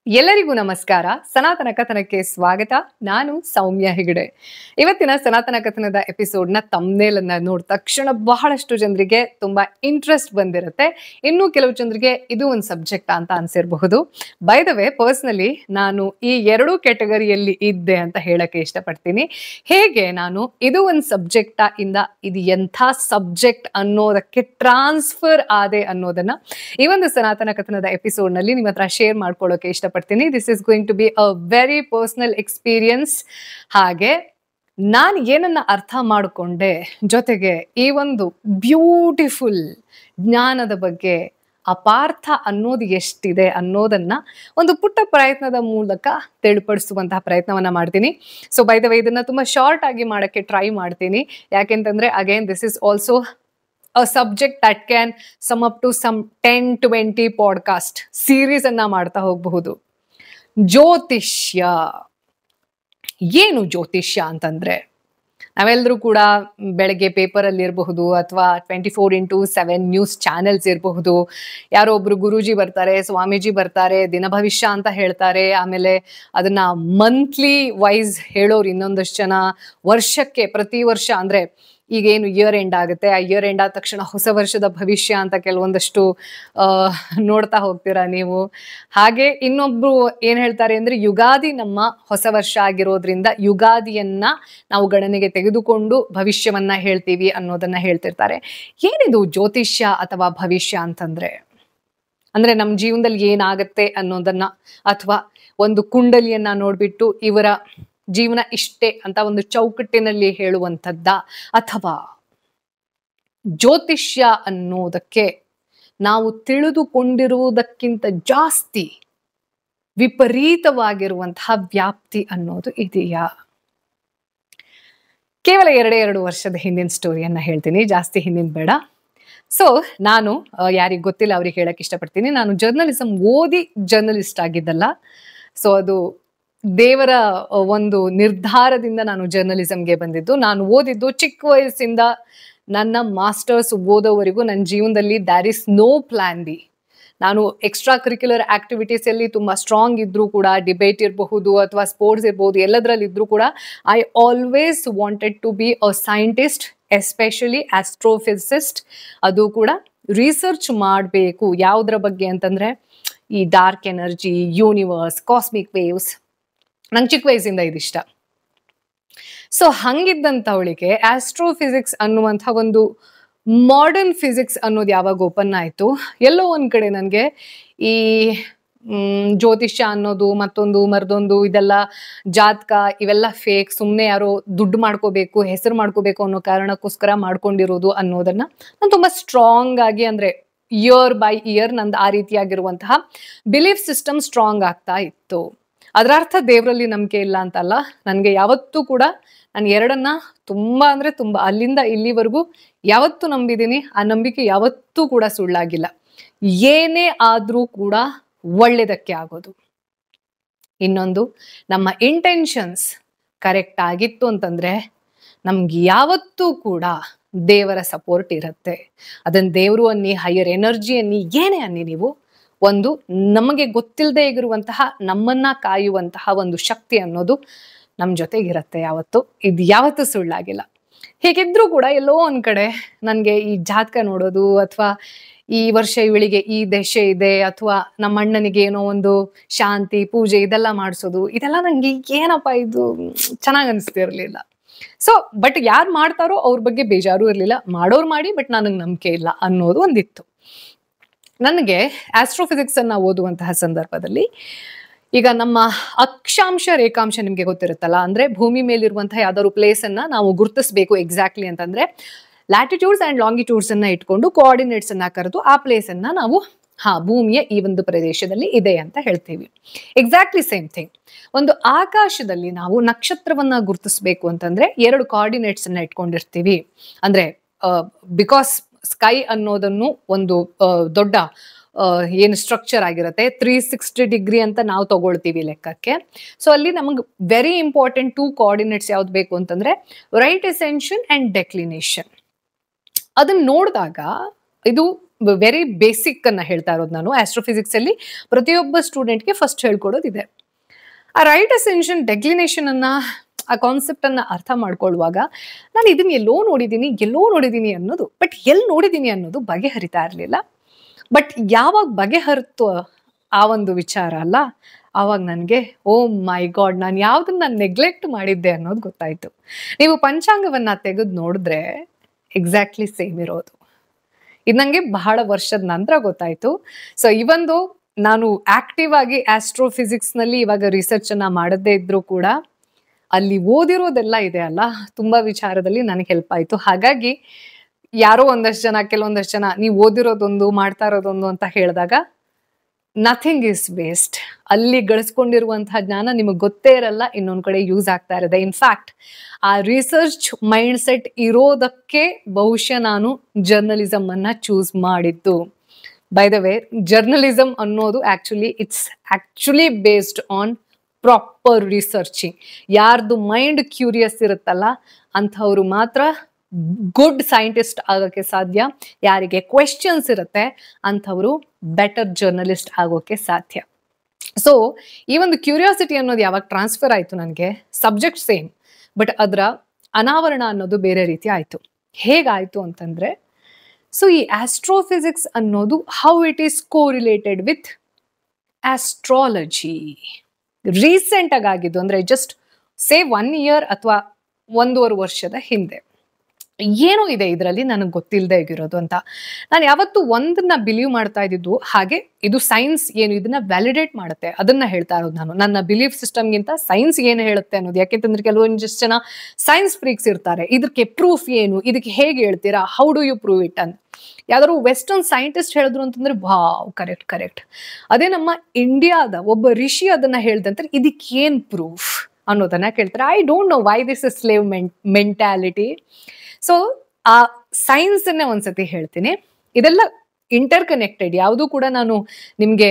ಎಲ್ಲರಿಗೂ ನಮಸ್ಕಾರ. ಸನಾತನ ಕಥನಕ್ಕೆ ಸ್ವಾಗತ. ನಾನು ಸೌಮ್ಯ ಹೆಗಡೆ. ಇವತ್ತಿನ ಸನಾತನ ಕಥನದ ಎಪಿಸೋಡ್ನ ಥಂಬ್ನೇಲ್ ಅನ್ನ ನೋಡಿದ ತಕ್ಷಣ ಬಹಳಷ್ಟು ಜನರಿಗೆ ತುಂಬಾ ಇಂಟ್ರೆಸ್ಟ್ ಬಂದಿರುತ್ತೆ. ಇನ್ನು ಕೆಲವು ಜನರಿಗೆ ಇದು ಒಂದು ಸಬ್ಜೆಕ್ಟ್ ಅಂತ ಅನ್ಸಿರಬಹುದು. ಬೈ ದ ವೇ, ಪರ್ಸ್ನಲಿ ನಾನು ಈ ಎರಡೂ ಕ್ಯಾಟಗರಿಯಲ್ಲಿ ಇದ್ದೆ ಅಂತ ಹೇಳಕ್ಕೆ ಇಷ್ಟಪಡ್ತೀನಿ. ಹೇಗೆ ನಾನು ಇದು ಒಂದು ಸಬ್ಜೆಕ್ಟ ಇಂದ ಇದು ಎಂಥ ಸಬ್ಜೆಕ್ಟ್ ಅನ್ನೋದಕ್ಕೆ ಟ್ರಾನ್ಸ್ಫರ್ ಆದೆ ಅನ್ನೋದನ್ನ ಈ ಒಂದು ಸನಾತನ ಕಥನದ ಎಪಿಸೋಡ್ನಲ್ಲಿ ನಿಮ್ಮ ಹತ್ರ ಶೇರ್ ಮಾಡ್ಕೊಳ್ಳೋಕೆ ಇಷ್ಟಪಡ್ತೀನಿ. This is going to be a very personal experience. ಹಾಗೆ ನಾನು ಏನನ್ನ ಅರ್ಥ ಮಾಡಿಕೊಂಡೆ, ಜೊತೆಗೆ ಈ ಒಂದು ಬ್ಯೂಟಿಫುಲ್ ಜ್ಞಾನದ ಬಗ್ಗೆ ಅಪಾರ್ಥ ಅನ್ನೋದು ಎಷ್ಟಿದೆ ಅನ್ನೋದನ್ನ ಒಂದು ಪುಟ್ಟ ಪ್ರಯತ್ನದ ಮೂಲಕ ತಿಳಿಪಡಿಸುವಂತಹ ಪ್ರಯತ್ನವನ್ನ ಮಾಡ್ತೀನಿ. ಸೊ ಬೈ ದ ವೇ, ಇದನ್ನ ತುಂಬಾ ಶಾರ್ಟ್ ಆಗಿ ಮಾಡಕ್ಕೆ ಟ್ರೈ ಮಾಡ್ತೀನಿ. ಯಾಕೆಂತಂದ್ರೆ again this is also a subject that can sum up to some 10-20 podcast series ಅನ್ನ ಮಾಡ್ತಾ ಹೋಗಬಹುದು. ಜ್ಯೋತಿಷ್ಯ ಏನು? ಜ್ಯೋತಿಷ್ಯ ಅಂತಂದ್ರೆ ನಾವೆಲ್ಲರೂ ಕೂಡ ಬೆಳಗ್ಗೆ ಪೇಪರಲ್ಲಿ ಇರಬಹುದು ಅಥವಾ 24x7 ನ್ಯೂಸ್ ಚಾನೆಲ್ಸ್ ಇರಬಹುದು. ಯಾರೋ ಒಬ್ರು ಗುರೂಜಿ ಬರ್ತಾರೆ, ಸ್ವಾಮೀಜಿ ಬರ್ತಾರೆ, ದಿನ ಭವಿಷ್ಯ ಅಂತ ಹೇಳ್ತಾರೆ. ಆಮೇಲೆ ಅದನ್ನ ಮಂತ್ಲಿ ವೈಸ್ ಹೇಳೋರು ಇನ್ನೊಂದಷ್ಟು ಜನ, ವರ್ಷಕ್ಕೆ ಪ್ರತಿ ವರ್ಷ ಅಂದ್ರೆ ಈಗೇನು ಇಯರ್ ಎಂಡ್ ಆಗುತ್ತೆ, ಆ ಇಯರ್ ಎಂಡ್ ಆದ ತಕ್ಷಣ ಹೊಸ ವರ್ಷದ ಭವಿಷ್ಯ ಅಂತ ಕೆಲವೊಂದಷ್ಟು ನೋಡ್ತಾ ಹೋಗ್ತೀರಾ ನೀವು. ಹಾಗೆ ಇನ್ನೊಬ್ರು ಏನ್ ಹೇಳ್ತಾರೆ ಅಂದ್ರೆ, ಯುಗಾದಿ ನಮ್ಮ ಹೊಸ ವರ್ಷ ಆಗಿರೋದ್ರಿಂದ ಯುಗಾದಿಯನ್ನ ನಾವು ಗಣನೆಗೆ ತೆಗೆದುಕೊಂಡು ಭವಿಷ್ಯವನ್ನ ಹೇಳ್ತೀವಿ ಅನ್ನೋದನ್ನ ಹೇಳ್ತಿರ್ತಾರೆ. ಏನಿದು ಜ್ಯೋತಿಷ್ಯ ಅಥವಾ ಭವಿಷ್ಯ ಅಂತಂದ್ರೆ? ಅಂದ್ರೆ ನಮ್ಮ ಜೀವನದಲ್ಲಿ ಏನಾಗತ್ತೆ ಅನ್ನೋದನ್ನ, ಅಥವಾ ಒಂದು ಕುಂಡಲಿಯನ್ನ ನೋಡ್ಬಿಟ್ಟು ಇವರ ಜೀವನ ಇಷ್ಟೇ ಅಂತ ಒಂದು ಚೌಕಟ್ಟಿನಲ್ಲಿ ಹೇಳುವಂಥದ್ದ, ಅಥವಾ ಜ್ಯೋತಿಷ್ಯ ಅನ್ನೋದಕ್ಕೆ ನಾವು ತಿಳಿದುಕೊಂಡಿರುವುದಕ್ಕಿಂತ ಜಾಸ್ತಿ ವಿಪರೀತವಾಗಿರುವಂತಹ ವ್ಯಾಪ್ತಿ ಅನ್ನೋದು ಇದೆಯಾ? ಕೇವಲ 2 ವರ್ಷದ ಹಿಂದಿನ ಸ್ಟೋರಿಯನ್ನ ಹೇಳ್ತೀನಿ, ಜಾಸ್ತಿ ಹಿಂದಿನ ಬೇಡ. ಸೊ ನಾನು ಯಾರಿಗೆ ಗೊತ್ತಿಲ್ಲ ಅವ್ರಿಗೆ ಹೇಳಕ್ ಇಷ್ಟಪಡ್ತೀನಿ. ನಾನು ಜರ್ನಲಿಸಂ ಓದಿ ಜರ್ನಲಿಸ್ಟ್ ಆಗಿದ್ದಲ್ಲ. ಸೊ ಅದು ದೇವರ ಒಂದು ನಿರ್ಧಾರದಿಂದ ನಾನು ಜರ್ನಲಿಸಂಗೆ ಬಂದಿದ್ದು. ನಾನು ಓದಿದ್ದು ಚಿಕ್ಕ ವಯಸ್ಸಿಂದ ನನ್ನ ಮಾಸ್ಟರ್ಸ್ ಓದೋವರೆಗೂ ನನ್ನ ಜೀವನದಲ್ಲಿ there is no plan B. ನಾನು ಎಕ್ಸ್ಟ್ರಾ ಕರಿಕ್ಯುಲರ್ ಆಕ್ಟಿವಿಟೀಸ್ ಅಲ್ಲಿ ತುಂಬಾ ಸ್ಟ್ರಾಂಗ್ ಇದ್ರೂ ಕೂಡ, ಡಿಬೇಟ್ ಇರಬಹುದು ಅಥವಾ ಸ್ಪೋರ್ಟ್ಸ್ ಇರಬಹುದು, ಎಲ್ಲದರಲ್ಲಿ ಇದ್ರೂ ಕೂಡ I always wanted to be a scientist, especially astrophysicist. ಅದು ಕೂಡ ರಿಸರ್ಚ್ ಮಾಡಬೇಕು. ಯಾವುದ್ರ ಬಗ್ಗೆ ಅಂತಂದ್ರೆ ಈ dark energy, universe, cosmic waves. ನಂಗೆ ಚಿಕ್ಕ ವಯಸ್ಸಿಂದ ಇದಿಷ್ಟ. ಸೊ ಹಂಗಿದ್ದಂಥವಳಿಗೆ ಆಸ್ಟ್ರೋಫಿಸಿಕ್ಸ್ ಅನ್ನುವಂಥ ಒಂದು ಮಾಡರ್ನ್ ಫಿಸಿಕ್ಸ್ ಅನ್ನೋದು ಯಾವಾಗ ಓಪನ್ ಆಯಿತು, ಎಲ್ಲೋ ಒಂದ್ ಕಡೆ ನನಗೆ ಈ ಜ್ಯೋತಿಷ್ಯ ಅನ್ನೋದು ಮತ್ತೊಂದು ಮರದೊಂದು ಇದೆಲ್ಲ ಜಾತಕ ಇವೆಲ್ಲ ಫೇಕ್, ಸುಮ್ಮನೆ ಯಾರೋ ದುಡ್ಡು ಮಾಡ್ಕೋಬೇಕು, ಹೆಸರು ಮಾಡ್ಕೋಬೇಕು ಅನ್ನೋ ಕಾರಣಕ್ಕೋಸ್ಕರ ಮಾಡ್ಕೊಂಡಿರೋದು ಅನ್ನೋದನ್ನ ನಾನು ತುಂಬಾ ಸ್ಟ್ರಾಂಗ್ ಆಗಿ, ಅಂದ್ರೆ ಇಯರ್ ಬೈ ಇಯರ್ ನಂದು ಆ ರೀತಿಯಾಗಿರುವಂತಹ ಬಿಲೀಫ್ ಸಿಸ್ಟಮ್ ಸ್ಟ್ರಾಂಗ್ ಆಗ್ತಾ ಇತ್ತು. ಅದರ ಅರ್ಥ ದೇವರಲ್ಲಿ ನಂಬಿಕೆ ಇಲ್ಲ ಅಂತಲ್ಲ. ನನಗೆ ಯಾವತ್ತೂ ಕೂಡ ನಾನು ಎರಡನ್ನ ತುಂಬಾ ಅಂದ್ರೆ ತುಂಬಾ ಅಲ್ಲಿಂದ ಇಲ್ಲಿವರೆಗೂ ಯಾವತ್ತೂ ನಂಬಿದ್ದೀನಿ. ಆ ನಂಬಿಕೆ ಯಾವತ್ತೂ ಕೂಡ ಸುಳ್ಳಾಗಿಲ್ಲ. ಏನೇ ಆದ್ರೂ ಕೂಡ ಒಳ್ಳೇದಕ್ಕೆ ಆಗೋದು. ಇನ್ನೊಂದು, ನಮ್ಮ ಇಂಟೆನ್ಷನ್ಸ್ ಕರೆಕ್ಟ್ ಆಗಿತ್ತು ಅಂತಂದ್ರೆ ನಮ್ಗೆ ಯಾವತ್ತೂ ಕೂಡ ದೇವರ ಸಪೋರ್ಟ್ ಇರುತ್ತೆ. ಅದನ್ನ ದೇವರು ಅನ್ನಿ, ಹೈಯರ್ ಎನರ್ಜಿ ಅನ್ನಿ, ಏನೇ ಅನ್ನಿ ನೀವು, ಒಂದು ನಮಗೆ ಗೊತ್ತಿಲ್ಲದೆ ಇರುವಂತಹ ನಮ್ಮನ್ನ ಕಾಯುವಂತಹ ಒಂದು ಶಕ್ತಿ ಅನ್ನೋದು ನಮ್ಮ ಜೊತೆಗಿರುತ್ತೆ ಯಾವತ್ತು. ಇದು ಯಾವತ್ತೂ ಸುಳ್ಳಾಗಿಲ್ಲ. ಹೇಗಿದ್ರೂ ಕೂಡ ಎಲ್ಲೋ ಒಂದ್ ಕಡೆ ನನಗೆ ಈ ಜಾತಕ ನೋಡೋದು, ಅಥವಾ ಈ ವರ್ಷ ಇವಳಿಗೆ ಈ ದಶೆ ಇದೆ, ಅಥವಾ ನಮ್ಮ ಅಣ್ಣನಿಗೆ ಏನೋ ಒಂದು ಶಾಂತಿ ಪೂಜೆ ಇದೆಲ್ಲ ಮಾಡಿಸೋದು, ಇದೆಲ್ಲ ನಂಗೆ ಏನಪ್ಪ ಇದು ಚೆನ್ನಾಗಿ ಅನಿಸ್ತಿರ್ಲಿಲ್ಲ. ಸೊ ಬಟ್ ಯಾರು ಮಾಡ್ತಾರೋ ಅವ್ರ ಬಗ್ಗೆ ಬೇಜಾರು ಇರಲಿಲ್ಲ. ಮಾಡೋರು ಮಾಡಿ, ಬಟ್ ನನಗೆ ನಂಬಿಕೆ ಇಲ್ಲ ಅನ್ನೋದು ಒಂದಿತ್ತು. ನನಗೆ ಆಸ್ಟ್ರೋಫಿಸಿಕ್ಸ್ ಅನ್ನ ಓದುವಂತಹ ಸಂದರ್ಭದಲ್ಲಿ ಈಗ ನಮ್ಮ ಅಕ್ಷಾಂಶ ರೇಖಾಂಶ ನಿಮ್ಗೆ ಗೊತ್ತಿರುತ್ತಲ್ಲ, ಅಂದ್ರೆ ಭೂಮಿ ಮೇಲಿರುವಂತಹ ಯಾವ್ದಾದ್ರು ಪ್ಲೇಸ್ ಅನ್ನ ನಾವು ಗುರುತಿಸಬೇಕು ಎಕ್ಸಾಕ್ಟ್ಲಿ ಅಂತಂದ್ರೆ ಲ್ಯಾಟಿಟ್ಯೂಡ್ಸ್ ಅಂಡ್ ಲಾಂಗಿಟ್ಯೂಡ್ಸ್ ಅನ್ನ ಇಟ್ಕೊಂಡು ಕೋಆರ್ಡಿನೇಟ್ಸ್ ಅನ್ನ ಕರೆದು ಆ ಪ್ಲೇಸ್ ಅನ್ನ ನಾವು ಭೂಮಿಯ ಈ ಒಂದು ಪ್ರದೇಶದಲ್ಲಿ ಇದೆ ಅಂತ ಹೇಳ್ತೀವಿ. Exactly same thing. ಒಂದು ಆಕಾಶದಲ್ಲಿ ನಾವು ನಕ್ಷತ್ರವನ್ನ ಗುರುತಿಸಬೇಕು ಅಂತಂದ್ರೆ 2 ಕೋಆರ್ಡಿನೇಟ್ಸ್ ಅನ್ನ ಇಟ್ಕೊಂಡಿರ್ತೀವಿ. ಅಂದ್ರೆ ಬಿಕಾಸ್ ಸ್ಕೈ ಅನ್ನೋದನ್ನು ಒಂದು ದೊಡ್ಡ ಏನು ಸ್ಟ್ರಕ್ಚರ್ ಆಗಿರುತ್ತೆ, 360 ಡಿಗ್ರಿ ಅಂತ ನಾವು ತಗೊಳ್ತೀವಿ ಲೆಕ್ಕಕ್ಕೆ. ಸೊ ಅಲ್ಲಿ ನಮಗೆ ವೆರಿ ಇಂಪಾರ್ಟೆಂಟ್ 2 ಕೋಆರ್ಡಿನೇಟ್ಸ್ ಯಾವ್ದು ಬೇಕು ಅಂತಂದ್ರೆ ರೈಟ್ ಎಸೆನ್ಷನ್ ಅಂಡ್ ಡೆಕ್ಲಿನೇಷನ್. ಅದನ್ನ ನೋಡಿದಾಗ ಇದು ವೆರಿ ಬೇಸಿಕ್ ಅನ್ನ ಹೇಳ್ತಾ ಇರೋದು ನಾನು. ಆಸ್ಟ್ರೋಫಿಸಿಕ್ಸ್ ಅಲ್ಲಿ ಪ್ರತಿಯೊಬ್ಬ ಸ್ಟೂಡೆಂಟ್ಗೆ ಫಸ್ಟ್ ಹೇಳ್ಕೊಡೋದಿದೆ. ಆ ರೈಟ್ ಅಸೆನ್ಷನ್ ಡೆಕ್ಲಿನೇಷನ್ ಅನ್ನ, ಆ ಕಾನ್ಸೆಪ್ಟ್ ಅನ್ನ ಅರ್ಥ ಮಾಡ್ಕೊಳ್ಳುವಾಗ ನಾನು ಇದನ್ನ ಎಲ್ಲೋ ನೋಡಿದ್ದೀನಿ ಅನ್ನೋದು, ಬಟ್ ಎಲ್ಲಿ ನೋಡಿದ್ದೀನಿ ಅನ್ನೋದು ಬಗೆಹರಿತಾ ಇರಲಿಲ್ಲ. ಬಟ್ ಯಾವಾಗ ಬಗೆಹರಿತು ಆ ಒಂದು ವಿಚಾರ ಅಲ್ಲ, ಆವಾಗ ನನಗೆ ಓ ಮೈ ಗಾಡ್, ನಾನು ಯಾವ್ದನ್ನ ನೆಗ್ಲೆಕ್ಟ್ ಮಾಡಿದ್ದೆ ಅನ್ನೋದು ಗೊತ್ತಾಯ್ತು. ನೀವು ಪಂಚಾಂಗವನ್ನ ತೆಗೆದು ನೋಡಿದ್ರೆ ಎಕ್ಸಾಕ್ಟ್ಲಿ ಸೇಮ್ ಇರೋದು. ಇದು ನನಗೆ ಬಹಳ ವರ್ಷದ ನಂತರ ಗೊತ್ತಾಯ್ತು. ಸೊ ಇವೊಂದು ನಾನು ಆಕ್ಟಿವ್ ಆಗಿ ಆಸ್ಟ್ರೋಫಿಸಿಕ್ಸ್ ನಲ್ಲಿ ಇವಾಗ ರಿಸರ್ಚ್ ಅನ್ನ ಮಾಡದೇ ಇದ್ರೂ ಕೂಡ ಅಲ್ಲಿ ಓದಿರೋದೆಲ್ಲ ಇದೆ ಅಲ್ಲ, ತುಂಬಾ ವಿಚಾರದಲ್ಲಿ ನನಗೆ ಹೆಲ್ಪ್ ಆಯ್ತು. ಹಾಗಾಗಿ ಯಾರೋ ಕೆಲವೊಂದಷ್ಟು ಜನ ನೀವು ಓದಿರೋದೊಂದು ಮಾಡ್ತಾ ಇರೋದೊಂದು ಅಂತ ಹೇಳಿದಾಗ ನಥಿಂಗ್ ಇಸ್ ವೇಸ್ಟ್. ಅಲ್ಲಿ ಗಳಿಸ್ಕೊಂಡಿರುವಂತಹ ಜ್ಞಾನ ನಿಮಗೆ ಗೊತ್ತೇ ಇರಲ್ಲ, ಇನ್ನೊಂದ್ ಕಡೆ ಯೂಸ್ ಆಗ್ತಾ ಇರೋದೆ. ಇನ್ಫ್ಯಾಕ್ಟ್ ಆ ರಿಸರ್ಚ್ ಮೈಂಡ್ ಸೆಟ್ ಇರೋದಕ್ಕೆ ಬಹುಶಃ ನಾನು ಜರ್ನಲಿಸಮ್ ಅನ್ನ ಚೂಸ್ ಮಾಡಿದ್ದು. ಬೈ ದ ವೇ, ಜರ್ನಲಿಸಮ್ ಅನ್ನೋದು it's actually based on proper researching. ಯಾರ್ದು ಮೈಂಡ್ ಕ್ಯೂರಿಯಸ್ ಇರುತ್ತಲ್ಲ ಅಂಥವ್ರು ಮಾತ್ರ ಗುಡ್ ಸೈಂಟಿಸ್ಟ್ ಆಗೋಕ್ಕೆ ಸಾಧ್ಯ. ಯಾರಿಗೆ ಕ್ವೆಶ್ಚನ್ಸ್ ಇರುತ್ತೆ ಅಂಥವ್ರು ಬೆಟರ್ ಜರ್ನಲಿಸ್ಟ್ ಆಗೋಕ್ಕೆ ಸಾಧ್ಯ. ಸೊ ಈ ಒಂದು ಕ್ಯೂರಿಯಾಸಿಟಿ ಅನ್ನೋದು ಯಾವಾಗ ಟ್ರಾನ್ಸ್ಫರ್ ಆಯಿತು ನನಗೆ, ಸಬ್ಜೆಕ್ಟ್ ಸೇಮ್ ಬಟ್ ಅದರ ಅನಾವರಣ ಅನ್ನೋದು ಬೇರೆ ರೀತಿ ಆಯಿತು. ಹೇಗಾಯಿತು ಅಂತಂದರೆ, ಸೊ ಈ ಆಸ್ಟ್ರೋಫಿಸಿಕ್ಸ್ ಅನ್ನೋದು how it is correlated with astrology. ರೀಸೆಂಟಾಗಿ ಆಗಿದ್ದು ಅಂದರೆ ಜಸ್ಟ್ ಸೇ 1 year ಅಥವಾ 1.5 ವರ್ಷದ ಹಿಂದೆ. ಏನೋ ಇದೆ ಇದರಲ್ಲಿ ನನಗೆ ಗೊತ್ತಿಲ್ಲದೆ ಇರೋದು ಅಂತ ನಾನು ಯಾವತ್ತೂ ಒಂದನ್ನ ಬಿಲೀವ್ ಮಾಡ್ತಾ ಇದ್ದಿದ್ದು. ಹಾಗೆ ಇದು ಸೈನ್ಸ್ ಏನು ಇದನ್ನ ವ್ಯಾಲಿಡೇಟ್ ಮಾಡುತ್ತೆ ಅದನ್ನ ಹೇಳ್ತಾ ಇರೋದು ನಾನು. ನನ್ನ ಬಿಲೀಫ್ ಸಿಸ್ಟಮ್ಗಿಂತ ಸೈನ್ಸ್ ಏನು ಹೇಳುತ್ತೆ ಅನ್ನೋದು. ಯಾಕೆಂತಂದ್ರೆ ಕೆಲವೊಂದಿಷ್ಟು ಜನ ಸೈನ್ಸ್ ಫ್ರೀಕ್ಸ್ ಇರ್ತಾರೆ, ಇದಕ್ಕೆ ಪ್ರೂಫ್ ಏನು, ಇದಕ್ಕೆ ಹೇಗೆ ಹೇಳ್ತೀರಾ, how do you prove it ಅಂತ. ಯಾವ್ದಾದ್ರು ವೆಸ್ಟರ್ನ್ ಸೈಂಟಿಸ್ಟ್ ಹೇಳಿದ್ರು ಅಂತಂದ್ರೆ ವಾವ್ ಕರೆಕ್ಟ್. ಅದೇ ನಮ್ಮ ಇಂಡಿಯಾದ ಒಬ್ಬ ಋಷಿ ಅದನ್ನ ಹೇಳ್ದಂದ್ರೆ ಇದಕ್ಕೇನ್ ಪ್ರೂಫ್ ಅನ್ನೋದನ್ನ ಕೇಳ್ತಾರೆ. I don't know why this is slave mentality. So ಆ ಸೈನ್ಸ್ ಅನ್ನೇ ಒಂದ್ಸತಿ ಹೇಳ್ತೀನಿ. ಇದೆಲ್ಲ ಇಂಟರ್ ಕನೆಕ್ಟೆಡ್, ಯಾವುದೂ ಕೂಡ ನಾನು ನಿಮ್ಗೆ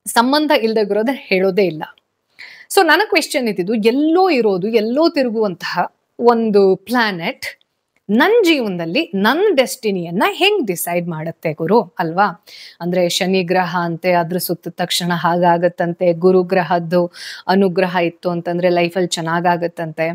ಸಂಬಂಧ ಇಲ್ದಾಗಿರೋದ ಹೇಳೋದೇ ಇಲ್ಲ. ಸೊ ನನ್ನ ಕ್ವೆಶ್ಚನ್ ಇದ್ದಿದ್ದು, ಎಲ್ಲೋ ತಿರುಗುವಂತಹ ಒಂದು ಪ್ಲಾನೆಟ್ ನನ್ನ ಜೀವನದಲ್ಲಿ ನನ್ನ ಡೆಸ್ಟಿನಿಯನ್ನ ಹೆಂಗ್ ಡಿಸೈಡ್ ಮಾಡುತ್ತೆ ಗುರು ಅಲ್ವಾ? ಅಂದ್ರೆ ಶನಿ ಗ್ರಹ ಅಂತೆ, ಅದ್ರ ಸುತ್ತ ತಕ್ಷಣ ಹಾಗಾಗತ್ತಂತೆ. ಗುರು ಗ್ರಹದ್ದು ಅನುಗ್ರಹ ಇತ್ತು ಅಂತಂದ್ರೆ ಲೈಫಲ್ಲಿ ಚೆನ್ನಾಗಾಗತ್ತಂತೆ.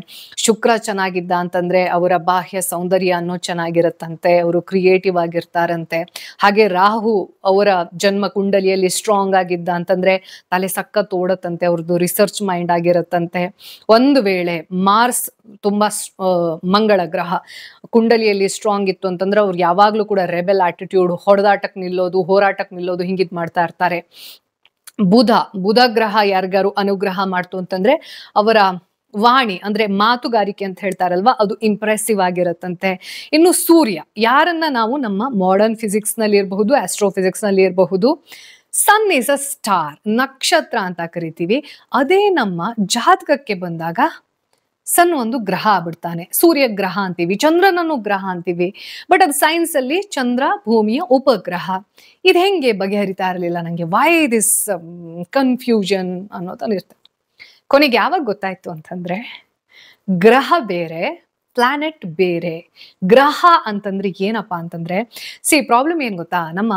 ಶುಕ್ರ ಚೆನ್ನಾಗಿದ್ದ ಅಂತಂದ್ರೆ ಅವರ ಬಾಹ್ಯ ಸೌಂದರ್ಯ ಅನ್ನೋ ಚೆನ್ನಾಗಿರತ್ತಂತೆ, ಅವರು ಕ್ರಿಯೇಟಿವ್ ಆಗಿರ್ತಾರಂತೆ. ಹಾಗೆ ರಾಹು ಅವರ ಜನ್ಮ ಕುಂಡಲಿಯಲ್ಲಿ ಸ್ಟ್ರಾಂಗ್ ಆಗಿದ್ದ ಅಂತಂದ್ರೆ ತಲೆ ಸಖತ್ ಓಡತ್ತಂತೆ, ಅವ್ರದ್ದು ರಿಸರ್ಚ್ ಮೈಂಡ್ ಆಗಿರತ್ತಂತೆ. ಒಂದು ವೇಳೆ ಮಾರ್ಸ್ ತುಂಬಾ ಮಂಗಳ ಗ್ರಹ ಕುಂಡಲಿಯಲ್ಲಿ ಸ್ಟ್ರಾಂಗ್ ಇತ್ತು ಅಂತಂದ್ರೆ ಅವ್ರು ಯಾವಾಗ್ಲೂ ಕೂಡ ರೆಬೆಲ್ ಆಟಿಟ್ಯೂಡ್, ಹೊಡೆದಾಟಕ್ಕೆ ನಿಲ್ಲೋದು, ಹೋರಾಟಕ್ಕೆ ನಿಲ್ಲೋದು, ಹಿಂಗಿದ್ ಮಾಡ್ತಾ ಇರ್ತಾರೆ. ಬುಧ ಗ್ರಹ ಯಾರಿಗಾರು ಅನುಗ್ರಹ ಮಾಡ್ತು ಅಂತಂದ್ರೆ ಅವರ ವಾಣಿ ಅಂದ್ರೆ ಮಾತುಗಾರಿಕೆ ಅಂತ ಹೇಳ್ತಾರಲ್ವಾ, ಅದು ಇಂಪ್ರೆಸಿವ್ ಆಗಿರತ್ತಂತೆ. ಇನ್ನು ಸೂರ್ಯ, ಯಾರನ್ನ ನಾವು ನಮ್ಮ ಮಾಡರ್ನ್ ಫಿಸಿಕ್ಸ್ ನಲ್ಲಿ ಇರಬಹುದು, ಆಸ್ಟ್ರೋಫಿಸಿಕ್ಸ್ ನಲ್ಲಿ ಇರಬಹುದು, ಸನ್ ಇಸ್ ಅ ಸ್ಟಾರ್, ನಕ್ಷತ್ರ ಅಂತ ಕರಿತೀವಿ. ಅದೇ ನಮ್ಮ ಜಾತಕಕ್ಕೆ ಬಂದಾಗ ಸನ್ ಒಂದು ಗ್ರಹ ಆಗ್ಬಿಡ್ತಾನೆ, ಸೂರ್ಯ ಗ್ರಹ ಅಂತೀವಿ, ಚಂದ್ರನನ್ನು ಗ್ರಹ ಅಂತೀವಿ. ಬಟ್ ಅದು ಸೈನ್ಸ್ ಅಲ್ಲಿ ಚಂದ್ರ ಭೂಮಿಯ ಉಪಗ್ರಹ. ಇದು ಹೆಂಗೆ ಬಗೆಹರಿತಾ ಇರಲಿಲ್ಲ ನನಗೆ, ವೈ ದಿಸ್ ಕನ್ಫ್ಯೂಷನ್ ಅನ್ನೋದನ್ನಿರ್ತದೆ. ಕೊನೆಗೆ ಯಾವಾಗ ಗೊತ್ತಾಯ್ತು ಅಂತಂದ್ರೆ, ಗ್ರಹ ಬೇರೆ, ಪ್ಲಾನೆಟ್ ಬೇರೆ. ಗ್ರಹ ಅಂತಂದ್ರೆ ಏನಪ್ಪಾ ಅಂತಂದ್ರೆ, ಪ್ರಾಬ್ಲಮ್ ಏನ್ ಗೊತ್ತಾ, ನಮ್ಮ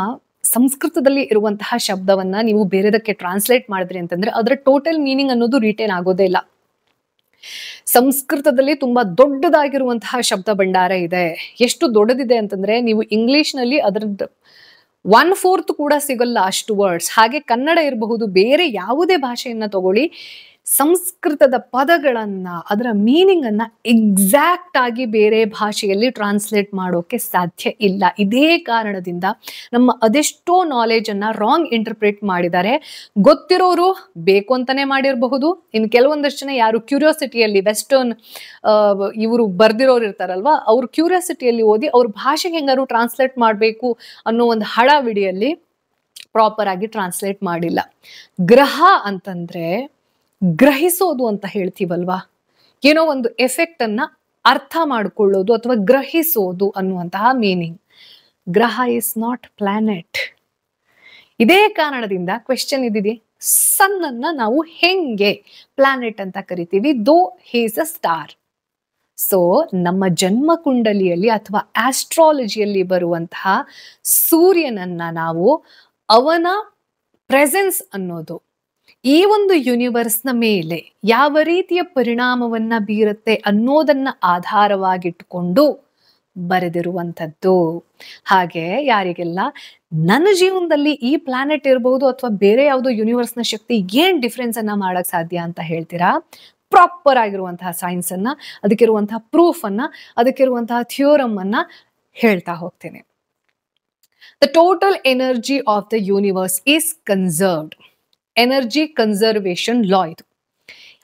ಸಂಸ್ಕೃತದಲ್ಲಿ ಇರುವಂತಹ ಶಬ್ದವನ್ನ ನೀವು ಬೇರೆದಕ್ಕೆ ಟ್ರಾನ್ಸ್ಲೇಟ್ ಮಾಡಿದ್ರಿ ಅಂತಂದ್ರೆ ಅದರ ಟೋಟಲ್ ಮೀನಿಂಗ್ ಅನ್ನೋದು ರಿಟೇನ್ ಆಗೋದೇ ಇಲ್ಲ. ಸಂಸ್ಕೃತದಲ್ಲಿ ತುಂಬಾ ದೊಡ್ಡದಾಗಿರುವಂತಹ ಶಬ್ದ ಭಂಡಾರ ಇದೆ. ಎಷ್ಟು ದೊಡ್ಡದಿದೆ ಅಂತಂದ್ರೆ ನೀವು ಇಂಗ್ಲಿಷ್ ನಲ್ಲಿ ಅದರದ್ದು 1/4 ಕೂಡ ಸಿಗಲ್ಲ ಅಷ್ಟು ವರ್ಡ್ಸ್. ಹಾಗೆ ಕನ್ನಡ ಇರಬಹುದು, ಬೇರೆ ಯಾವುದೇ ಭಾಷೆಯನ್ನ ತಗೊಳ್ಳಿ, ಸಂಸ್ಕೃತದ ಪದಗಳನ್ನ, ಅದರ ಮೀನಿಂಗ್ ಅನ್ನ ಎಕ್ಸಾಕ್ಟ್ ಆಗಿ ಬೇರೆ ಭಾಷೆಯಲ್ಲಿ ಟ್ರಾನ್ಸ್ಲೇಟ್ ಮಾಡೋಕೆ ಸಾಧ್ಯ ಇಲ್ಲ. ಇದೇ ಕಾರಣದಿಂದ ನಮ್ಮ ಅದೆಷ್ಟೋ ನಾಲೆಜ್ ಅನ್ನ ರಾಂಗ್ ಇಂಟರ್ಪ್ರೇಟ್ ಮಾಡಿದ್ದಾರೆ. ಗೊತ್ತಿರೋರು ಬೇಕು ಅಂತಾನೆ ಮಾಡಿರಬಹುದು, ಇನ್ನು ಕೆಲವೊಂದಷ್ಟು ಜನ ಯಾರು ಕ್ಯೂರಿಯಾಸಿಟಿಯಲ್ಲಿ ವೆಸ್ಟರ್ನ್ ಇವರು ಬರ್ದಿರೋರು ಇರ್ತಾರಲ್ವಾ, ಅವ್ರ ಕ್ಯೂರಿಯಾಸಿಟಿಯಲ್ಲಿ ಓದಿ ಅವ್ರ ಭಾಷೆಗೆ ಹೆಂಗಾರು ಟ್ರಾನ್ಸ್ಲೇಟ್ ಮಾಡಬೇಕು ಅನ್ನೋ ಒಂದು ಹಳವಿಡಿಯಲ್ಲಿ ಪ್ರಾಪರ್ ಆಗಿ ಟ್ರಾನ್ಸ್ಲೇಟ್ ಮಾಡಿಲ್ಲ. ಗ್ರಹ ಅಂತಂದ್ರೆ ಗ್ರಹಿಸೋದು ಅಂತ ಹೇಳ್ತೀವಲ್ವಾ, ಏನೋ ಒಂದು ಎಫೆಕ್ಟ್ ಅನ್ನ ಅರ್ಥ ಮಾಡಿಕೊಳ್ಳೋದು ಅಥವಾ ಗ್ರಹಿಸೋದು ಅನ್ನುವಂತಹ ಮೀನಿಂಗ್. ಗ್ರಹ ಇಸ್ ನಾಟ್ ಪ್ಲಾನೆಟ್. ಇದೇ ಕಾರಣದಿಂದ ಕ್ವೆಶ್ಚನ್ ಇದಿದೆ, ಸನ್ ಅನ್ನ ನಾವು ಹೆಂಗೆ ಪ್ಲಾನೆಟ್ ಅಂತ ಕರಿತೀವಿ, ದೋ he is a star. So ನಮ್ಮ ಜನ್ಮ ಕುಂಡಲಿಯಲ್ಲಿ ಅಥವಾ ಆಸ್ಟ್ರಾಲಜಿಯಲ್ಲಿ ಬರುವಂತಹ ಸೂರ್ಯನನ್ನ ನಾವು ಅವನ ಪ್ರೆಸೆನ್ಸ್ ಅನ್ನೋದು ಈ ಒಂದು ಯೂನಿವರ್ಸ್ನ ಮೇಲೆ ಯಾವ ರೀತಿಯ ಪರಿಣಾಮವನ್ನ ಬೀರುತ್ತೆ ಅನ್ನೋದನ್ನ ಆಧಾರವಾಗಿಟ್ಟುಕೊಂಡು ಬರೆದಿರುವಂಥದ್ದು. ಹಾಗೆ ಯಾರಿಗೆಲ್ಲ ನನ್ನ ಜೀವನದಲ್ಲಿ ಈ ಪ್ಲಾನೆಟ್ ಇರಬಹುದು ಅಥವಾ ಬೇರೆ ಯಾವುದೋ ಯೂನಿವರ್ಸ್ನ ಶಕ್ತಿ ಏನ್ ಡಿಫ್ರೆನ್ಸ್ ಅನ್ನ ಮಾಡಕ್ ಸಾಧ್ಯ ಅಂತ ಹೇಳ್ತೀರಾ, ಪ್ರಾಪರ್ ಆಗಿರುವಂತಹ ಸೈನ್ಸ್ ಅನ್ನ, ಅದಕ್ಕಿರುವಂತಹ ಪ್ರೂಫ್ ಅನ್ನ, ಅದಕ್ಕಿರುವಂತಹ ಥಿಯೋರಮ್ ಅನ್ನ ಹೇಳ್ತಾ ಹೋಗ್ತೇನೆ. The total energy of the universe is conserved. Energy conservation law ಇದು.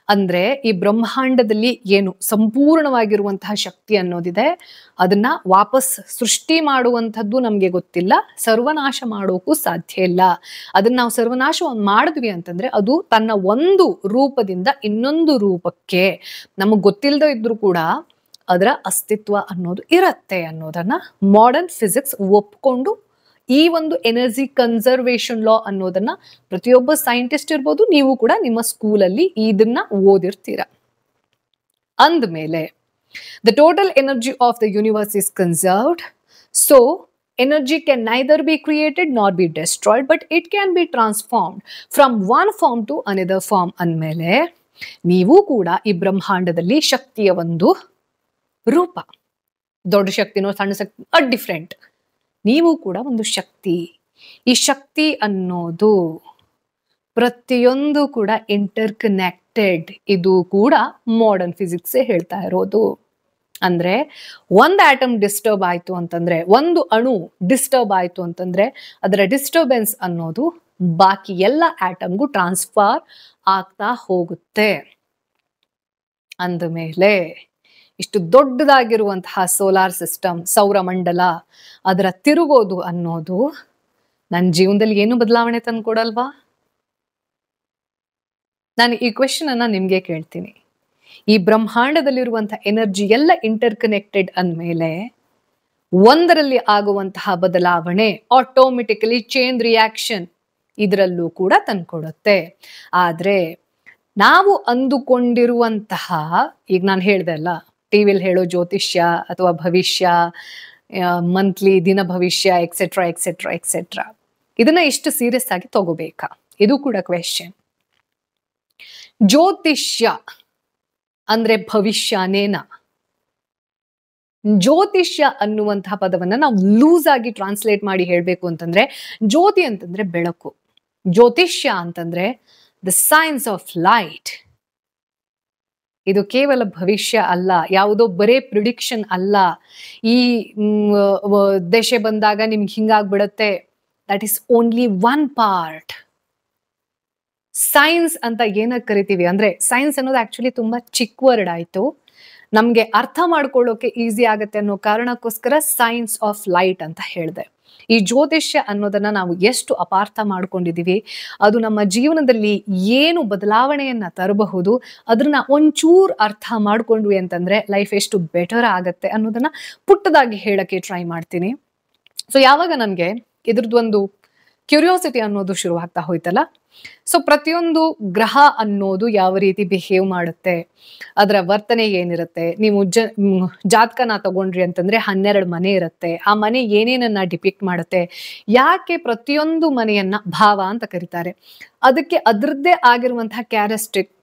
ಅಂದ್ರೆ ಈ ಬ್ರಹ್ಮಾಂಡದಲ್ಲಿ ಏನು ಸಂಪೂರ್ಣವಾಗಿರುವಂತಹ ಶಕ್ತಿ ಅನ್ನೋದಿದೆ, ಅದನ್ನ ವಾಪಸ್ ಸೃಷ್ಟಿ ಮಾಡುವಂಥದ್ದು ನಮ್ಗೆ ಗೊತ್ತಿಲ್ಲ, ಸರ್ವನಾಶ ಮಾಡೋಕ್ಕೂ ಸಾಧ್ಯ ಇಲ್ಲ. ಅದನ್ನ ನಾವು ಸರ್ವನಾಶ ಮಾಡಿದ್ವಿ ಅಂತಂದ್ರೆ ಅದು ತನ್ನ ಒಂದು ರೂಪದಿಂದ ಇನ್ನೊಂದು ರೂಪಕ್ಕೆ ನಮಗ್ ಗೊತ್ತಿಲ್ಲದೆ ಇದ್ರೂ ಕೂಡ ಅದರ ಅಸ್ತಿತ್ವ ಅನ್ನೋದು ಇರತ್ತೆ ಅನ್ನೋದನ್ನ ಮಾಡರ್ನ್ ಫಿಸಿಕ್ಸ್ ಒಪ್ಕೊಂಡು ಈ ಒಂದು ಎನರ್ಜಿ ಕನ್ಸರ್ವೇಷನ್ ಲಾ ಅನ್ನೋದನ್ನ ಪ್ರತಿಯೊಬ್ಬ ಸೈಂಟಿಸ್ಟ್ ಇರ್ಬೋದು, ನೀವು ಕೂಡ ನಿಮ್ಮ ಸ್ಕೂಲಲ್ಲಿ ಇದನ್ನ ಓದಿರ್ತೀರ. ಅಂದ್ಮೇಲೆ the total energy of the universe is conserved. So energy can neither be created nor be destroyed, but it can be transformed from one form to another form. ಅಂದ್ಮೇಲೆ ನೀವು ಕೂಡ ಈ ಬ್ರಹ್ಮಾಂಡದಲ್ಲಿ ಶಕ್ತಿಯ ಒಂದು ರೂಪ, ದೊಡ್ಡ ಶಕ್ತಿನೋ ಸಣ್ಣ ಶಕ್ತಿ ಡಿಫ್ರೆಂಟ್, ನೀವು ಕೂಡ ಒಂದು ಶಕ್ತಿ. ಈ ಶಕ್ತಿ ಅನ್ನೋದು ಪ್ರತಿಯೊಂದು ಕೂಡ ಇಂಟರ್ ಕನೆಕ್ಟೆಡ್. ಇದು ಕೂಡ ಮಾಡರ್ನ್ ಫಿಸಿಕ್ಸ್ ಹೇಳ್ತಾ ಇರೋದು. ಅಂದ್ರೆ ಒಂದು ಆಟಮ್ ಡಿಸ್ಟರ್ಬ್ ಆಯ್ತು ಅಂತಂದ್ರೆ, ಒಂದು ಅಣು ಡಿಸ್ಟರ್ಬ್ ಆಯ್ತು ಅಂತಂದ್ರೆ ಅದರ ಡಿಸ್ಟರ್ಬೆನ್ಸ್ ಅನ್ನೋದು ಬಾಕಿ ಎಲ್ಲ ಆಟಮ್ಗೂ ಟ್ರಾನ್ಸ್ಫರ್ ಆಗ್ತಾ ಹೋಗುತ್ತೆ. ಅಂದಮೇಲೆ ಇಷ್ಟು ದೊಡ್ಡದಾಗಿರುವಂತಹ ಸೋಲಾರ್ ಸಿಸ್ಟಮ್, ಸೌರಮಂಡಲ, ಅದರ ತಿರುಗೋದು ಅನ್ನೋದು ನನ್ನ ಜೀವನದಲ್ಲಿ ಏನು ಬದಲಾವಣೆ ತಂದ್ಕೊಡಲ್ವಾ? ನಾನು ಈ ಕ್ವೆಶ್ಚನ್ ಅನ್ನ ನಿಮ್ಗೆ ಕೇಳ್ತೀನಿ. ಈ ಬ್ರಹ್ಮಾಂಡದಲ್ಲಿರುವಂತಹ ಎನರ್ಜಿ ಎಲ್ಲ ಇಂಟರ್ ಕನೆಕ್ಟೆಡ್ ಅಂದಮೇಲೆ ಒಂದರಲ್ಲಿ ಆಗುವಂತಹ ಬದಲಾವಣೆ ಆಟೋಮೆಟಿಕಲಿ ಚೈನ್ ರಿಯಾಕ್ಷನ್ ಇದರಲ್ಲೂ ಕೂಡ ತಂದ್ಕೊಡುತ್ತೆ. ಆದ್ರೆ ನಾವು ಅಂದುಕೊಂಡಿರುವಂತಹ, ಈಗ ನಾನು ಹೇಳ್ದೆ ಅಲ್ಲ, ಟಿವಿಲಿ ಹೇಳೋ ಜ್ಯೋತಿಷ್ಯ ಅಥವಾ ಭವಿಷ್ಯ, ಮಂತ್ಲಿ ದಿನ ಭವಿಷ್ಯ ಎಕ್ಸೆಟ್ರಾ ಎಕ್ಸೆಟ್ರಾ ಎಕ್ಸೆಟ್ರಾ, ಇದನ್ನ ಇಷ್ಟು ಸೀರಿಯಸ್ ಆಗಿ ತಗೋಬೇಕಾ? ಇದು ಕೂಡ ಕ್ವೆಶ್ಚನ್. ಜ್ಯೋತಿಷ್ಯ ಅಂದ್ರೆ ಭವಿಷ್ಯನೇನಾ? ಜ್ಯೋತಿಷ್ಯ ಅನ್ನುವಂತಹ ಪದವನ್ನ ನಾವು ಲೂಸ್ ಆಗಿ ಟ್ರಾನ್ಸ್ಲೇಟ್ ಮಾಡಿ ಹೇಳ್ಬೇಕು ಅಂತಂದ್ರೆ, ಜ್ಯೋತಿ ಅಂತಂದ್ರೆ ಬೆಳಕು, ಜ್ಯೋತಿಷ್ಯ ಅಂತಂದ್ರೆ ದ ಸೈನ್ಸ್ ಆಫ್ ಲೈಟ್. ಇದು ಕೇವಲ ಭವಿಷ್ಯ ಅಲ್ಲ, ಯಾವುದೋ ಬರೇ ಪ್ರಿಡಿಕ್ಷನ್ ಅಲ್ಲ. ಈ ದಶೆ ಬಂದಾಗ ನಿಮ್ಗೆ ಹಿಂಗಾಗ್ಬಿಡತ್ತೆ, that is only one part. Science ಅಂತ ಏನಕ್ಕೆ ಕರಿತೀವಿ ಅಂದ್ರೆ, ಸೈನ್ಸ್ ಅನ್ನೋದು ಆಕ್ಚುಲಿ ತುಂಬಾ ಚಿಕ್ಕ ವರ್ಡ್ ಆಯ್ತು, ನಮ್ಗೆ ಅರ್ಥ ಮಾಡ್ಕೊಳ್ಳೋಕೆ ಈಸಿ ಆಗತ್ತೆ ಅನ್ನೋ ಕಾರಣಕ್ಕೋಸ್ಕರ ಸೈನ್ಸ್ ಆಫ್ ಲೈಟ್ ಅಂತ ಹೇಳಿದೆ. ಈ ಜ್ಯೋತಿಷ್ಯ ಅನ್ನೋದನ್ನ ನಾವು ಎಷ್ಟು ಅಪಾರ್ಥ ಮಾಡ್ಕೊಂಡಿದೀವಿ, ಅದು ನಮ್ಮ ಜೀವನದಲ್ಲಿ ಏನು ಬದಲಾವಣೆಯನ್ನ ತರಬಹುದು, ಅದನ್ನ ಒಂಚೂರು ಅರ್ಥ ಮಾಡ್ಕೊಂಡ್ವಿ ಅಂತಂದ್ರೆ ಲೈಫ್ ಎಷ್ಟು ಬೆಟರ್ ಆಗತ್ತೆ ಅನ್ನೋದನ್ನ ಪುಟ್ಟದಾಗಿ ಹೇಳಕ್ಕೆ ಟ್ರೈ ಮಾಡ್ತೀನಿ. ಸೊ ಯಾವಾಗ ನಮ್ಗೆ ಇದ್ರದ್ದೊಂದು ಕ್ಯೂರಿಯಾಸಿಟಿ ಅನ್ನೋದು ಶುರುವಾಗ್ತಾ ಹೋಯ್ತಲ್ಲ, ಸೊ ಪ್ರತಿಯೊಂದು ಗ್ರಹ ಅನ್ನೋದು ಯಾವ ರೀತಿ ಬಿಹೇವ್ ಮಾಡುತ್ತೆ, ಅದರ ವರ್ತನೆ ಏನಿರುತ್ತೆ. ನೀವು ಜಾತಕನ ತಗೊಂಡ್ರಿ ಅಂತಂದ್ರೆ 12 ಮನೆ ಇರುತ್ತೆ, ಆ ಮನೆ ಏನೇನನ್ನ ಡಿಪಿಕ್ಟ್ ಮಾಡುತ್ತೆ, ಯಾಕೆ ಪ್ರತಿಯೊಂದು ಮನೆಯನ್ನ ಭಾವ ಅಂತ ಕರೀತಾರೆ, ಅದಕ್ಕೆ ಅದರದ್ದೇ ಆಗಿರುವಂತಹ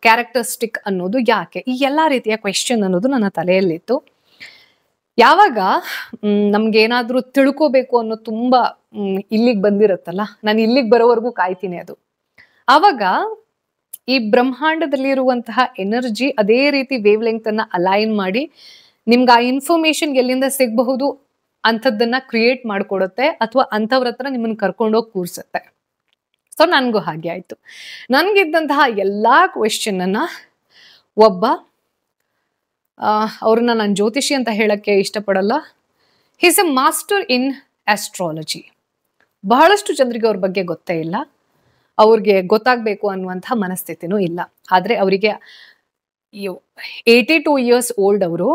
ಕ್ಯಾರೆಕ್ಟರಿಸ್ಟಿಕ್ ಅನ್ನೋದು ಯಾಕೆ, ಈ ಎಲ್ಲಾ ರೀತಿಯ ಕ್ವೆಶ್ಚನ್ ಅನ್ನೋದು ನನ್ನ ತಲೆಯಲ್ಲಿತ್ತು. ಯಾವಾಗ ನಮ್ಗೆ ಏನಾದ್ರೂ ತಿಳ್ಕೋಬೇಕು ಅನ್ನೋ ತುಂಬಾ ಇಲ್ಲಿಗೆ ಬಂದಿರುತ್ತಲ್ಲ, ನಾನು ಇಲ್ಲಿಗೆ ಬರೋವರೆಗೂ ಕಾಯ್ತೀನಿ ಅದು. ಆವಾಗ ಈ ಬ್ರಹ್ಮಾಂಡದಲ್ಲಿ ಇರುವಂತಹ ಎನರ್ಜಿ ಅದೇ ರೀತಿ ವೇವ್ ಲೆಂತ್ ಅನ್ನ ಅಲೈನ್ ಮಾಡಿ ನಿಮ್ಗೆ ಆ ಇನ್ಫಾರ್ಮೇಶನ್ ಎಲ್ಲಿಂದ ಸಿಗಬಹುದು ಅಂಥದ್ದನ್ನ ಕ್ರಿಯೇಟ್ ಮಾಡ್ಕೊಡುತ್ತೆ, ಅಥವಾ ಅಂಥವ್ರ ಹತ್ರ ನಿಮ್ಮನ್ನ ಕರ್ಕೊಂಡೋಗಿ ಕೂರ್ಸುತ್ತೆ. ಸೊ ನನ್ಗೂ ಹಾಗೆ ಆಯ್ತು. ನನ್ಗಿದ್ದಂತಹ ಎಲ್ಲಾ ಕ್ವೆಶ್ಚನ್ ಅನ್ನ ಒಬ್ಬ, ಅವ್ರನ್ನ ನಾನು ಜ್ಯೋತಿಷಿ ಅಂತ ಹೇಳಕ್ಕೆ ಇಷ್ಟಪಡಲ್ಲ, he's a master in astrology. ಬಹಳಷ್ಟು ಜನರಿಗೆ ಅವ್ರ ಬಗ್ಗೆ ಗೊತ್ತೇ ಇಲ್ಲ, ಅವ್ರಿಗೆ ಗೊತ್ತಾಗಬೇಕು ಅನ್ನುವಂಥ ಮನಸ್ಥಿತಿನೂ ಇಲ್ಲ. ಆದರೆ ಅವರಿಗೆ 82 years ಓಲ್ಡ್ ಅವ್ರು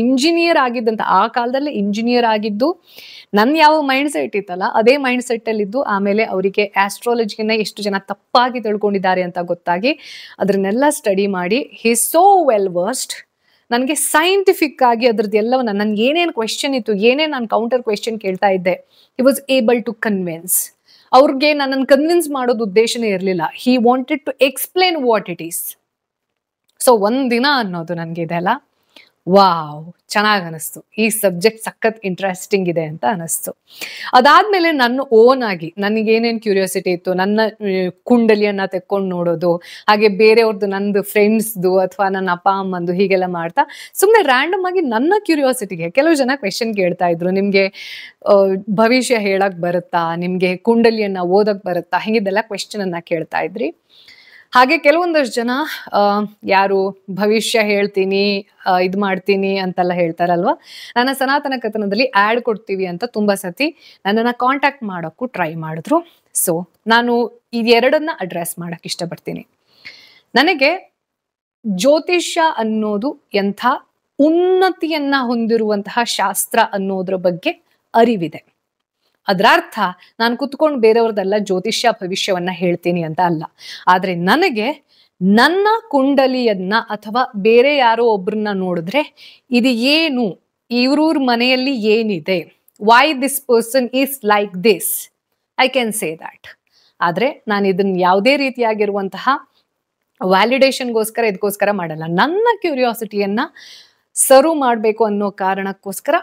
ಇಂಜಿನಿಯರ್ ಆಗಿದ್ದಂತ, ಆ ಕಾಲದಲ್ಲಿ ಇಂಜಿನಿಯರ್ ಆಗಿದ್ದು, ನನ್ನ ಯಾವ ಮೈಂಡ್ ಸೆಟ್ ಇತ್ತಲ್ಲ ಅದೇ ಮೈಂಡ್ ಸೆಟ್ ಅಲ್ಲಿ ಇದ್ದು, ಆಮೇಲೆ ಅವರಿಗೆ ಆಸ್ಟ್ರಾಲಜಿನ ಎಷ್ಟು ಜನ ತಪ್ಪಾಗಿ ತಿಳ್ಕೊಂಡಿದ್ದಾರೆ ಅಂತ ಗೊತ್ತಾಗಿ ಅದನ್ನೆಲ್ಲ ಸ್ಟಡಿ ಮಾಡಿ ಹಿ ಸೋ ವೆಲ್ ವರ್ಸ್ಡ್ ನನಗೆ ಸೈಂಟಿಫಿಕ್ ಆಗಿ ಅದ್ರದ್ದು ಎಲ್ಲವನ್ನ ನನ್ಗೆ ಏನೇನು ಕ್ವೆಶ್ಚನ್ ಇತ್ತು, ಏನೇನು ನಾನು ಕೌಂಟರ್ ಕ್ವೆಶ್ಚನ್ ಕೇಳ್ತಾ ಇದ್ದೆ, he was able to convince. ಅವ್ರಿಗೆ ನನ್ನನ್ನು ಕನ್ವಿನ್ಸ್ ಮಾಡೋದು ಉದ್ದೇಶನೇ ಇರಲಿಲ್ಲ. He wanted to explain what it is. So ಒಂದಿನ ಅನ್ನೋದು ನನಗೆ ಇದೆಲ್ಲ ವಾವ್ ಚೆನ್ನಾಗಿ ಅನಿಸ್ತು, ಈ ಸಬ್ಜೆಕ್ಟ್ ಸಖತ್ ಇಂಟ್ರೆಸ್ಟಿಂಗ್ ಇದೆ ಅಂತ ಅನಿಸ್ತು. ಅದಾದ್ಮೇಲೆ ನನ್ನ ಓನ್ ಆಗಿ ನನಗೇನೇನು ಕ್ಯೂರಿಯಾಸಿಟಿ ಇತ್ತು, ನನ್ನ ಕುಂಡಲಿಯನ್ನ ತೆಕ್ಕೊಂಡು ನೋಡೋದು, ಹಾಗೆ ಬೇರೆಯವ್ರದ್ದು, ನಂದು ಫ್ರೆಂಡ್ಸ್ದು ಅಥವಾ ನನ್ನ ಅಪ್ಪ ಅಮ್ಮಂದು, ಹೀಗೆಲ್ಲ ಮಾಡ್ತಾ ಸುಮ್ಮನೆ ರ್ಯಾಂಡಮ್ ಆಗಿ ನನ್ನ ಕ್ಯೂರಿಯಾಸಿಟಿಗೆ ಕೆಲವು ಜನ ಕ್ವೆಶನ್ ಕೇಳ್ತಾ ಇದ್ರು. ನಿಮಗೆ ಭವಿಷ್ಯ ಹೇಳಕ್ ಬರುತ್ತಾ, ನಿಮಗೆ ಕುಂಡಲಿಯನ್ನ ಓದಕ್ ಬರುತ್ತಾ, ಹಿಂಗಿದ್ದೆಲ್ಲ ಕ್ವೆಶ್ಚನ್ ಅನ್ನ ಕೇಳ್ತಾ ಇದ್ರಿ. ಹಾಗೆ ಕೆಲವೊಂದಷ್ಟು ಜನ ಯಾರು ಭವಿಷ್ಯ ಹೇಳ್ತೀನಿ, ಇದು ಮಾಡ್ತೀನಿ ಅಂತೆಲ್ಲ ಹೇಳ್ತಾರಲ್ವ, ನನ್ನ ಸನಾತನ ಕಥನದಲ್ಲಿ ಆ್ಯಡ್ ಕೊಡ್ತೀವಿ ಅಂತ ತುಂಬ ಸತಿ ನನ್ನನ್ನು ಕಾಂಟ್ಯಾಕ್ಟ್ ಮಾಡೋಕ್ಕೂ ಟ್ರೈ ಮಾಡಿದ್ರು. ಸೊ ನಾನು ಇದೆರಡನ್ನ ಅಡ್ರೆಸ್ ಮಾಡೋಕ್ಕೆ ಇಷ್ಟಪಡ್ತೀನಿ. ನನಗೆ ಜ್ಯೋತಿಷ್ಯ ಅನ್ನೋದು ಎಂಥ ಉನ್ನತಿಯನ್ನ ಹೊಂದಿರುವಂತಹ ಶಾಸ್ತ್ರ ಅನ್ನೋದ್ರ ಬಗ್ಗೆ ಅರಿವಿದೆ. ಅದರ ಅರ್ಥ ನಾನು ಕುತ್ಕೊಂಡು ಬೇರೆಯವ್ರದೆಲ್ಲ ಜ್ಯೋತಿಷ್ಯ ಭವಿಷ್ಯವನ್ನ ಹೇಳ್ತೀನಿ ಅಂತ ಅಲ್ಲ. ಆದ್ರೆ ನನಗೆ ನನ್ನ ಕುಂಡಲಿಯನ್ನ ಅಥವಾ ಬೇರೆ ಯಾರೋ ಒಬ್ರನ್ನ ನೋಡಿದ್ರೆ ಇದು ಏನು, ಇವ್ರೂರ್ ಮನೆಯಲ್ಲಿ ಏನಿದೆ, why this person is like this, I can say that. ಆದ್ರೆ ನಾನು ಇದನ್ನ ಯಾವುದೇ ರೀತಿಯಾಗಿರುವಂತಹ ವ್ಯಾಲಿಡೇಷನ್ಗೋಸ್ಕರ ಇದಕ್ಕೋಸ್ಕರ ಮಾಡಲ್ಲ. ನನ್ನ ಕ್ಯೂರಿಯಾಸಿಟಿಯನ್ನ ಸರ್ವ್ ಮಾಡಬೇಕು ಅನ್ನೋ ಕಾರಣಕ್ಕೋಸ್ಕರ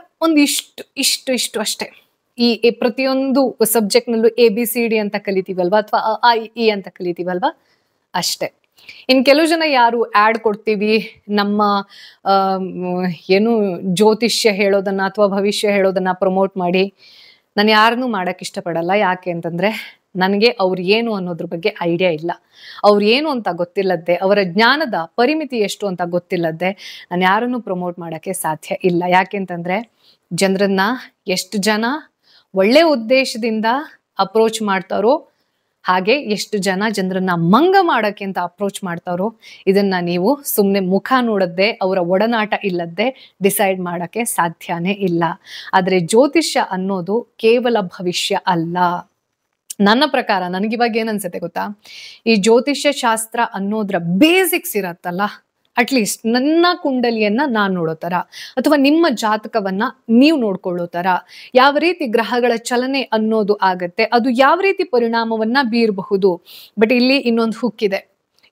ಇಷ್ಟು ಅಷ್ಟೇ. ಈ ಪ್ರತಿಯೊಂದು ಸಬ್ಜೆಕ್ಟ್ನಲ್ಲೂ ABCD ಅಂತ ಕಲಿತೀವಲ್ವಾ, ಅಥವಾ I ಅಂತ ಕಲಿತೀವಲ್ವಾ, ಅಷ್ಟೇ. ಇನ್ ಕೆಲವು ಜನ ಯಾರು ಆ್ಯಡ್ ಕೊಡ್ತೀವಿ, ನಮ್ಮ ಏನು ಜ್ಯೋತಿಷ್ಯ ಹೇಳೋದನ್ನ ಅಥವಾ ಭವಿಷ್ಯ ಹೇಳೋದನ್ನ ಪ್ರಮೋಟ್ ಮಾಡಿ, ನಾನು ಯಾರನ್ನೂ ಮಾಡಕ್ಕೆ ಇಷ್ಟಪಡಲ್ಲ. ಯಾಕೆ ಅಂತಂದ್ರೆ ನನಗೆ ಅವ್ರು ಏನು ಅನ್ನೋದ್ರ ಬಗ್ಗೆ ಐಡಿಯಾ ಇಲ್ಲ. ಅವ್ರು ಏನು ಅಂತ ಗೊತ್ತಿಲ್ಲದ್ದೆ, ಅವರ ಜ್ಞಾನದ ಪರಿಮಿತಿ ಎಷ್ಟು ಅಂತ ಗೊತ್ತಿಲ್ಲದ್ದೆ ನಾನು ಯಾರನ್ನು ಪ್ರಮೋಟ್ ಮಾಡೋಕ್ಕೆ ಸಾಧ್ಯ ಇಲ್ಲ. ಯಾಕೆಂತಂದ್ರೆ ಜನರನ್ನ ಎಷ್ಟು ಜನ ಒಳ್ಳೆ ಉದ್ದೇಶದಿಂದ ಅಪ್ರೋಚ್ ಮಾಡ್ತಾರೋ, ಹಾಗೆ ಎಷ್ಟು ಜನ ಜನರನ್ನ ಮಂಗ ಮಾಡೋಕ್ಕೆ ಅಂತ ಅಪ್ರೋಚ್ ಮಾಡ್ತಾರೋ, ಇದನ್ನ ನೀವು ಸುಮ್ಮನೆ ಮುಖ ನೋಡದ್ದೆ, ಅವರ ಒಡನಾಟ ಇಲ್ಲದ್ದೆ ಡಿಸೈಡ್ ಮಾಡೋಕ್ಕೆ ಸಾಧ್ಯನೇ ಇಲ್ಲ. ಆದರೆ ಜ್ಯೋತಿಷ್ಯ ಅನ್ನೋದು ಕೇವಲ ಭವಿಷ್ಯ ಅಲ್ಲ. ನನ್ನ ಪ್ರಕಾರ ನನಗಿವಾಗ ಏನನ್ಸುತ್ತೆ ಗೊತ್ತಾ, ಈ ಜ್ಯೋತಿಷ್ಯ ಶಾಸ್ತ್ರ ಅನ್ನೋದ್ರ ಬೇಸಿಕ್ಸ್ ಇರತ್ತಲ್ಲ, ಅಟ್ಲೀಸ್ಟ್ ನನ್ನ ಕುಂಡಲಿಯನ್ನ ನಾನು ನೋಡೋ ಥರ ಅಥವಾ ನಿಮ್ಮ ಜಾತಕವನ್ನ ನೀವು ನೋಡ್ಕೊಳ್ಳೋ ಥರ, ಯಾವ ರೀತಿ ಗ್ರಹಗಳ ಚಲನೆ ಅನ್ನೋದು ಆಗತ್ತೆ, ಅದು ಯಾವ ರೀತಿ ಪರಿಣಾಮವನ್ನ ಬೀರಬಹುದು. ಬಟ್ ಇಲ್ಲಿ ಇನ್ನೊಂದು ಹುಕ್ಕಿದೆ.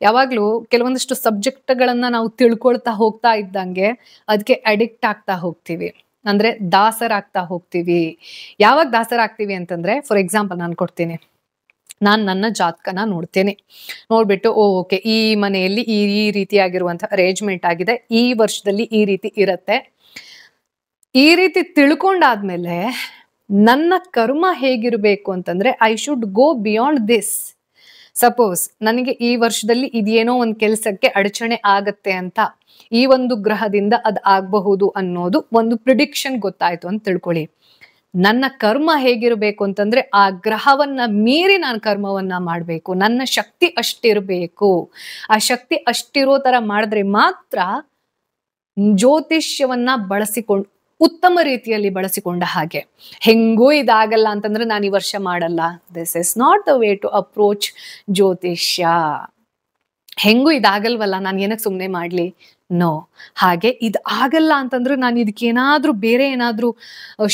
ಯಾವಾಗಲೂ ಕೆಲವೊಂದಷ್ಟು ಸಬ್ಜೆಕ್ಟ್ಗಳನ್ನ ನಾವು ತಿಳ್ಕೊಳ್ತಾ ಹೋಗ್ತಾ ಇದ್ದಂಗೆ ಅದಕ್ಕೆ ಅಡಿಕ್ಟ್ ಆಗ್ತಾ ಹೋಗ್ತೀವಿ, ಅಂದ್ರೆ ದಾಸರಾಗ್ತಾ ಹೋಗ್ತೀವಿ. ಯಾವಾಗ ದಾಸರಾಗ್ತೀವಿ ಅಂತಂದ್ರೆ, ಫಾರ್ ಎಕ್ಸಾಂಪಲ್ ನಾನು ಕೊಡ್ತೀನಿ. ನಾನು ನನ್ನ ಜಾತಕನ ನೋಡ್ತೇನೆ, ನೋಡ್ಬಿಟ್ಟು ಓಕೆ ಈ ಮನೆಯಲ್ಲಿ ಈ ರೀತಿಯಾಗಿರುವಂಥ ಅರೇಂಜ್ಮೆಂಟ್ ಆಗಿದೆ, ಈ ವರ್ಷದಲ್ಲಿ ಈ ರೀತಿ ಇರತ್ತೆ, ಈ ರೀತಿ ತಿಳ್ಕೊಂಡಾದ್ಮೇಲೆ ನನ್ನ ಕರ್ಮ ಹೇಗಿರಬೇಕು ಅಂತಂದ್ರೆ I should go beyond this. Suppose ನನಗೆ ಈ ವರ್ಷದಲ್ಲಿ ಇದೇನೋ ಒಂದು ಕೆಲಸಕ್ಕೆ ಅಡಚಣೆ ಆಗತ್ತೆ ಅಂತ, ಈ ಒಂದು ಗ್ರಹದಿಂದ ಅದು ಆಗಬಹುದು ಅನ್ನೋದು ಒಂದು ಪ್ರಿಡಿಕ್ಷನ್ ಗೊತ್ತಾಯ್ತು ಅಂತ ತಿಳ್ಕೊಳ್ಳಿ. ನನ್ನ ಕರ್ಮ ಹೇಗಿರಬೇಕು ಅಂತಂದ್ರೆ ಆ ಗ್ರಹವನ್ನ ಮೀರಿ ನಾನು ಕರ್ಮವನ್ನ ಮಾಡಬೇಕು. ನನ್ನ ಶಕ್ತಿ ಅಷ್ಟಿರಬೇಕು. ಆ ಶಕ್ತಿ ಅಷ್ಟಿರೋ ತರ ಮಾಡಿದ್ರೆ ಮಾತ್ರ ಜ್ಯೋತಿಷ್ಯವನ್ನ ಬಳಸಿಕೊಂಡು ಉತ್ತಮ ರೀತಿಯಲ್ಲಿ ಬಳಸಿಕೊಂಡ ಹಾಗೆ. ಹೆಂಗೂ ಇದಾಗಲ್ಲ ಅಂತಂದ್ರೆ ನಾನು ಈ ವರ್ಷ ಮಾಡಲ್ಲ, this is not the way to approach jyotishya. ಹೆಂಗೂ ಇದಾಗಲ್ವಲ್ಲ, ನಾನು ಏನಕ್ಕೆ ಸುಮ್ಮನೆ ಮಾಡ್ಲಿ, ನೋ. ಹಾಗೆ ಇದು ಆಗಲ್ಲ ಅಂತಂದ್ರೆ ನಾನು ಇದಕ್ಕೇನಾದ್ರೂ ಬೇರೆ ಏನಾದ್ರೂ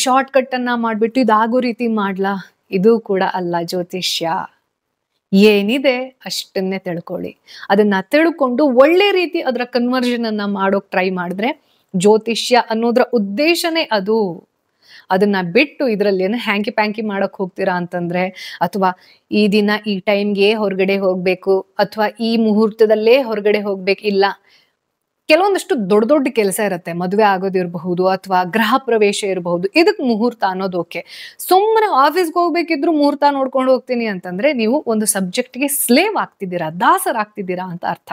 ಶಾರ್ಟ್ ಕಟ್ ಅನ್ನ ಮಾಡ್ಬಿಟ್ಟು ಇದಾಗೋ ರೀತಿ ಮಾಡ್ಲಾ, ಇದು ಕೂಡ ಅಲ್ಲ ಜ್ಯೋತಿಷ್ಯ. ಏನಿದೆ ಅಷ್ಟನ್ನೇ ತಿಳ್ಕೊಳ್ಳಿ. ಅದನ್ನ ತಿಳ್ಕೊಂಡು ಒಳ್ಳೆ ರೀತಿ ಅದರ ಕನ್ವರ್ಷನ್ ಅನ್ನ ಮಾಡೋಕ್ ಟ್ರೈ ಮಾಡಿದ್ರೆ ಜ್ಯೋತಿಷ್ಯ ಅನ್ನೋದ್ರ ಉದ್ದೇಶನೇ ಅದು. ಅದನ್ನ ಬಿಟ್ಟು ಇದರಲ್ಲಿ ಏನು ಹ್ಯಾಂಕಿ ಪ್ಯಾಂಕಿ ಮಾಡಕ್ ಹೋಗ್ತೀರಾ ಅಂತಂದ್ರೆ, ಅಥವಾ ಈ ದಿನ ಈ ಟೈಮ್ಗೆ ಹೊರಗಡೆ ಹೋಗ್ಬೇಕು, ಅಥವಾ ಈ ಮುಹೂರ್ತದಲ್ಲೇ ಹೊರಗಡೆ ಹೋಗ್ಬೇಕು, ಇಲ್ಲ. ಕೆಲವೊಂದಷ್ಟು ದೊಡ್ಡ ದೊಡ್ಡ ಕೆಲಸ ಇರುತ್ತೆ, ಮದುವೆ ಆಗೋದಿರಬಹುದು ಅಥವಾ ಗೃಹ ಪ್ರವೇಶ ಇರಬಹುದು, ಇದಕ್ಕೆ ಮುಹೂರ್ತ ಅನ್ನೋದು ಓಕೆ. ಸುಮ್ಮನೆ ಆಫೀಸ್ಗೆ ಹೋಗ್ಬೇಕಿದ್ರು ಮುಹೂರ್ತ ನೋಡ್ಕೊಂಡು ಹೋಗ್ತೀನಿ ಅಂತಂದ್ರೆ ನೀವು ಒಂದು ಸಬ್ಜೆಕ್ಟ್ಗೆ ಸ್ಲೇವ್ ಆಗ್ತಿದ್ದೀರಾ, ದಾಸರಾಗ್ತಿದ್ದೀರಾ ಅಂತ ಅರ್ಥ.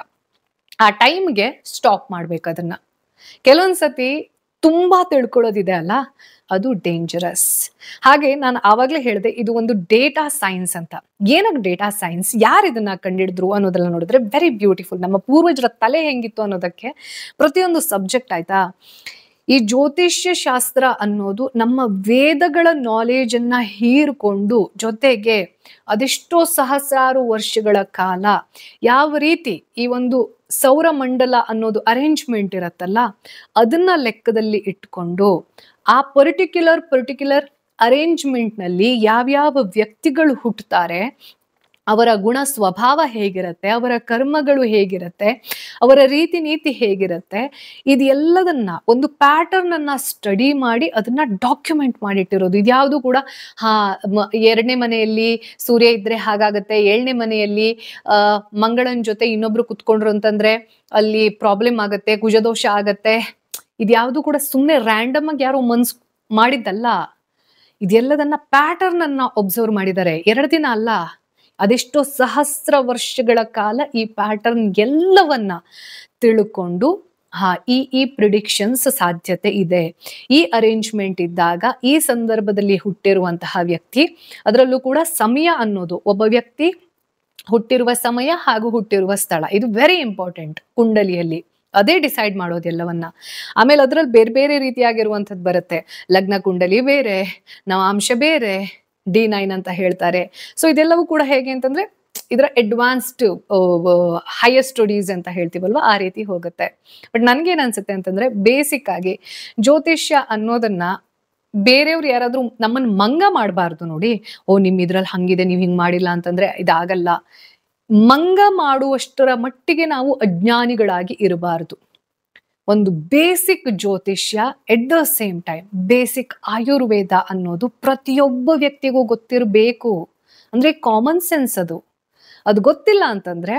ಆ ಟೈಮ್ಗೆ ಸ್ಟಾಪ್ ಮಾಡ್ಬೇಕು ಅದನ್ನ. ಕೆಲವೊಂದ್ಸತಿ ತುಂಬಾ ತಿಳ್ಕೊಳ್ಳೋದಿದೆ ಅಲ್ಲ, ಅದು ಡೇಂಜರಸ್. ಹಾಗೆ ನಾನು ಆವಾಗಲೇ ಹೇಳಿದೆ, ಇದು ಒಂದು ಡೇಟಾ ಸೈನ್ಸ್ ಅಂತ. ಏನಕ್ಕೆ ಡೇಟಾ ಸೈನ್ಸ್, ಯಾರು ಇದನ್ನ ಕಂಡಿಡಿದ್ರು ಅನ್ನೋದೆಲ್ಲ ನೋಡಿದ್ರೆ ವೆರಿ ಬ್ಯೂಟಿಫುಲ್. ನಮ್ಮ ಪೂರ್ವಜರ ತಲೆ ಹೆಂಗಿತ್ತು ಅನ್ನೋದಕ್ಕೆ ಪ್ರತಿಯೊಂದು ಸಬ್ಜೆಕ್ಟ್ ಆಯ್ತಾ. ಈ ಜ್ಯೋತಿಷ್ಯ ಶಾಸ್ತ್ರ ಅನ್ನೋದು ನಮ್ಮ ವೇದಗಳ ನಾಲೆಜ್ ಅನ್ನ ಹೀರ್ಕೊಂಡು, ಜೊತೆಗೆ ಅದೆಷ್ಟೋ ಸಹಸ್ರಾರು ವರ್ಷಗಳ ಕಾಲ ಯಾವ ರೀತಿ ಈ ಒಂದು ಸೌರಮಂಡಲ ಅನ್ನೋದು ಅರೇಂಜ್ಮೆಂಟ್ ಇರತ್ತಲ್ಲ, ಅದನ್ನ ಲೆಕ್ಕದಲ್ಲಿ ಇಟ್ಕೊಂಡು ಆ ಪರ್ಟಿಕ್ಯುಲರ್ ಅರೇಂಜ್ಮೆಂಟ್ನಲ್ಲಿ ಯಾವ್ಯಾವ ವ್ಯಕ್ತಿಗಳು ಹುಟ್ಟುತ್ತಾರೆ, ಅವರ ಗುಣ ಸ್ವಭಾವ ಹೇಗಿರುತ್ತೆ, ಅವರ ಕರ್ಮಗಳು ಹೇಗಿರುತ್ತೆ, ಅವರ ರೀತಿ ನೀತಿ ಹೇಗಿರುತ್ತೆ, ಇದೆಲ್ಲದನ್ನ ಒಂದು ಪ್ಯಾಟರ್ನ್ ಅನ್ನ ಸ್ಟಡಿ ಮಾಡಿ ಅದನ್ನ ಡಾಕ್ಯುಮೆಂಟ್ ಮಾಡಿಟ್ಟಿರೋದು. ಇದ್ಯಾವುದು ಕೂಡ ಎರಡನೇ ಮನೆಯಲ್ಲಿ ಸೂರ್ಯ ಇದ್ರೆ ಹಾಗಾಗತ್ತೆ, ಏಳನೇ ಮನೆಯಲ್ಲಿ ಮಂಗಳನ್ ಜೊತೆ ಇನ್ನೊಬ್ರು ಕುತ್ಕೊಂಡ್ರು ಅಂತಂದ್ರೆ ಅಲ್ಲಿ ಪ್ರಾಬ್ಲಮ್ ಆಗತ್ತೆ, ಕುಜದೋಷ ಆಗತ್ತೆ. ಇದ್ಯಾವುದು ಕೂಡ ಸುಮ್ಮನೆ ರ್ಯಾಂಡಮ್ ಆಗಿ ಯಾರೋ ಮಾಡಿದ್ದಲ್ಲ. ಇದೆಲ್ಲದನ್ನ ಪ್ಯಾಟರ್ನ್ ಅನ್ನ ಒಬ್ಸರ್ವ್ ಮಾಡಿದ್ದಾರೆ. 2 ದಿನ ಅಲ್ಲ, ಅದೆಷ್ಟೋ ಸಹಸ್ರ ವರ್ಷಗಳ ಕಾಲ ಈ ಪ್ಯಾಟರ್ನ್ ಎಲ್ಲವನ್ನ ತಿಳ್ಕೊಂಡು ಈ ಪ್ರಿಡಿಕ್ಷನ್ಸ್ ಸಾಧ್ಯತೆ ಇದೆ, ಈ ಅರೇಂಜ್ಮೆಂಟ್ ಇದ್ದಾಗ ಈ ಸಂದರ್ಭದಲ್ಲಿ ಹುಟ್ಟಿರುವಂತಹ ವ್ಯಕ್ತಿ, ಅದರಲ್ಲೂ ಕೂಡ ಸಮಯ ಅನ್ನೋದು, ಒಬ್ಬ ವ್ಯಕ್ತಿ ಹುಟ್ಟಿರುವ ಸಮಯ ಹಾಗೂ ಹುಟ್ಟಿರುವ ಸ್ಥಳ, ಇದು ವೆರಿ ಇಂಪಾರ್ಟೆಂಟ್ ಕುಂಡಲಿಯಲ್ಲಿ. ಅದೇ ಡಿಸೈಡ್ ಮಾಡೋದೆಲ್ಲವನ್ನ. ಆಮೇಲೆ ಅದ್ರಲ್ಲಿ ಬೇರೆ ಬೇರೆ ರೀತಿಯಾಗಿರುವಂಥದ್ದು ಬರುತ್ತೆ. ಲಗ್ನ ಕುಂಡಲಿ ಬೇರೆ, ನವಾಂಶ ಬೇರೆ, D9 ಅಂತ ಹೇಳ್ತಾರೆ. ಸೊ ಇದೆಲ್ಲವೂ ಕೂಡ ಹೇಗೆ ಅಂತಂದ್ರೆ ಇದರ ಅಡ್ವಾನ್ಸ್ಡ್ ಹೈಯರ್ ಸ್ಟಡೀಸ್ ಅಂತ ಹೇಳ್ತೀವಲ್ವ, ಆ ರೀತಿ ಹೋಗುತ್ತೆ. ಬಟ್ ನನ್ಗೇನ್ ಅನ್ಸುತ್ತೆ ಅಂತಂದ್ರೆ ಬೇಸಿಕ್ ಆಗಿ ಜ್ಯೋತಿಷ್ಯ ಅನ್ನೋದನ್ನ ಬೇರೆಯವ್ರು ಯಾರಾದ್ರೂ ನಮ್ಮನ್ನ ಮಂಗ ಮಾಡಬಾರ್ದು. ನೋಡಿ, ನಿಮ್ ಇದ್ರಲ್ಲಿ ಹಂಗಿದೆ, ನೀವ್ ಹಿಂಗ್ ಮಾಡಿಲ್ಲ ಅಂತಂದ್ರೆ ಇದಾಗಲ್ಲ. ಮಂಗ ಮಾಡುವಷ್ಟರ ಮಟ್ಟಿಗೆ ನಾವು ಅಜ್ಞಾನಿಗಳಾಗಿ ಇರಬಾರದು. ಒಂದು ಬೇಸಿಕ್ ಜ್ಯೋತಿಷ್ಯ, at the same time basic Ayurveda ಅನ್ನೋದು ಪ್ರತಿಯೊಬ್ಬ ವ್ಯಕ್ತಿಗೂ ಗೊತ್ತಿರಬೇಕು. ಅಂದ್ರೆ ಕಾಮನ್ ಸೆನ್ಸ್ ಅದು ಗೊತ್ತಿಲ್ಲ ಅಂತಂದ್ರೆ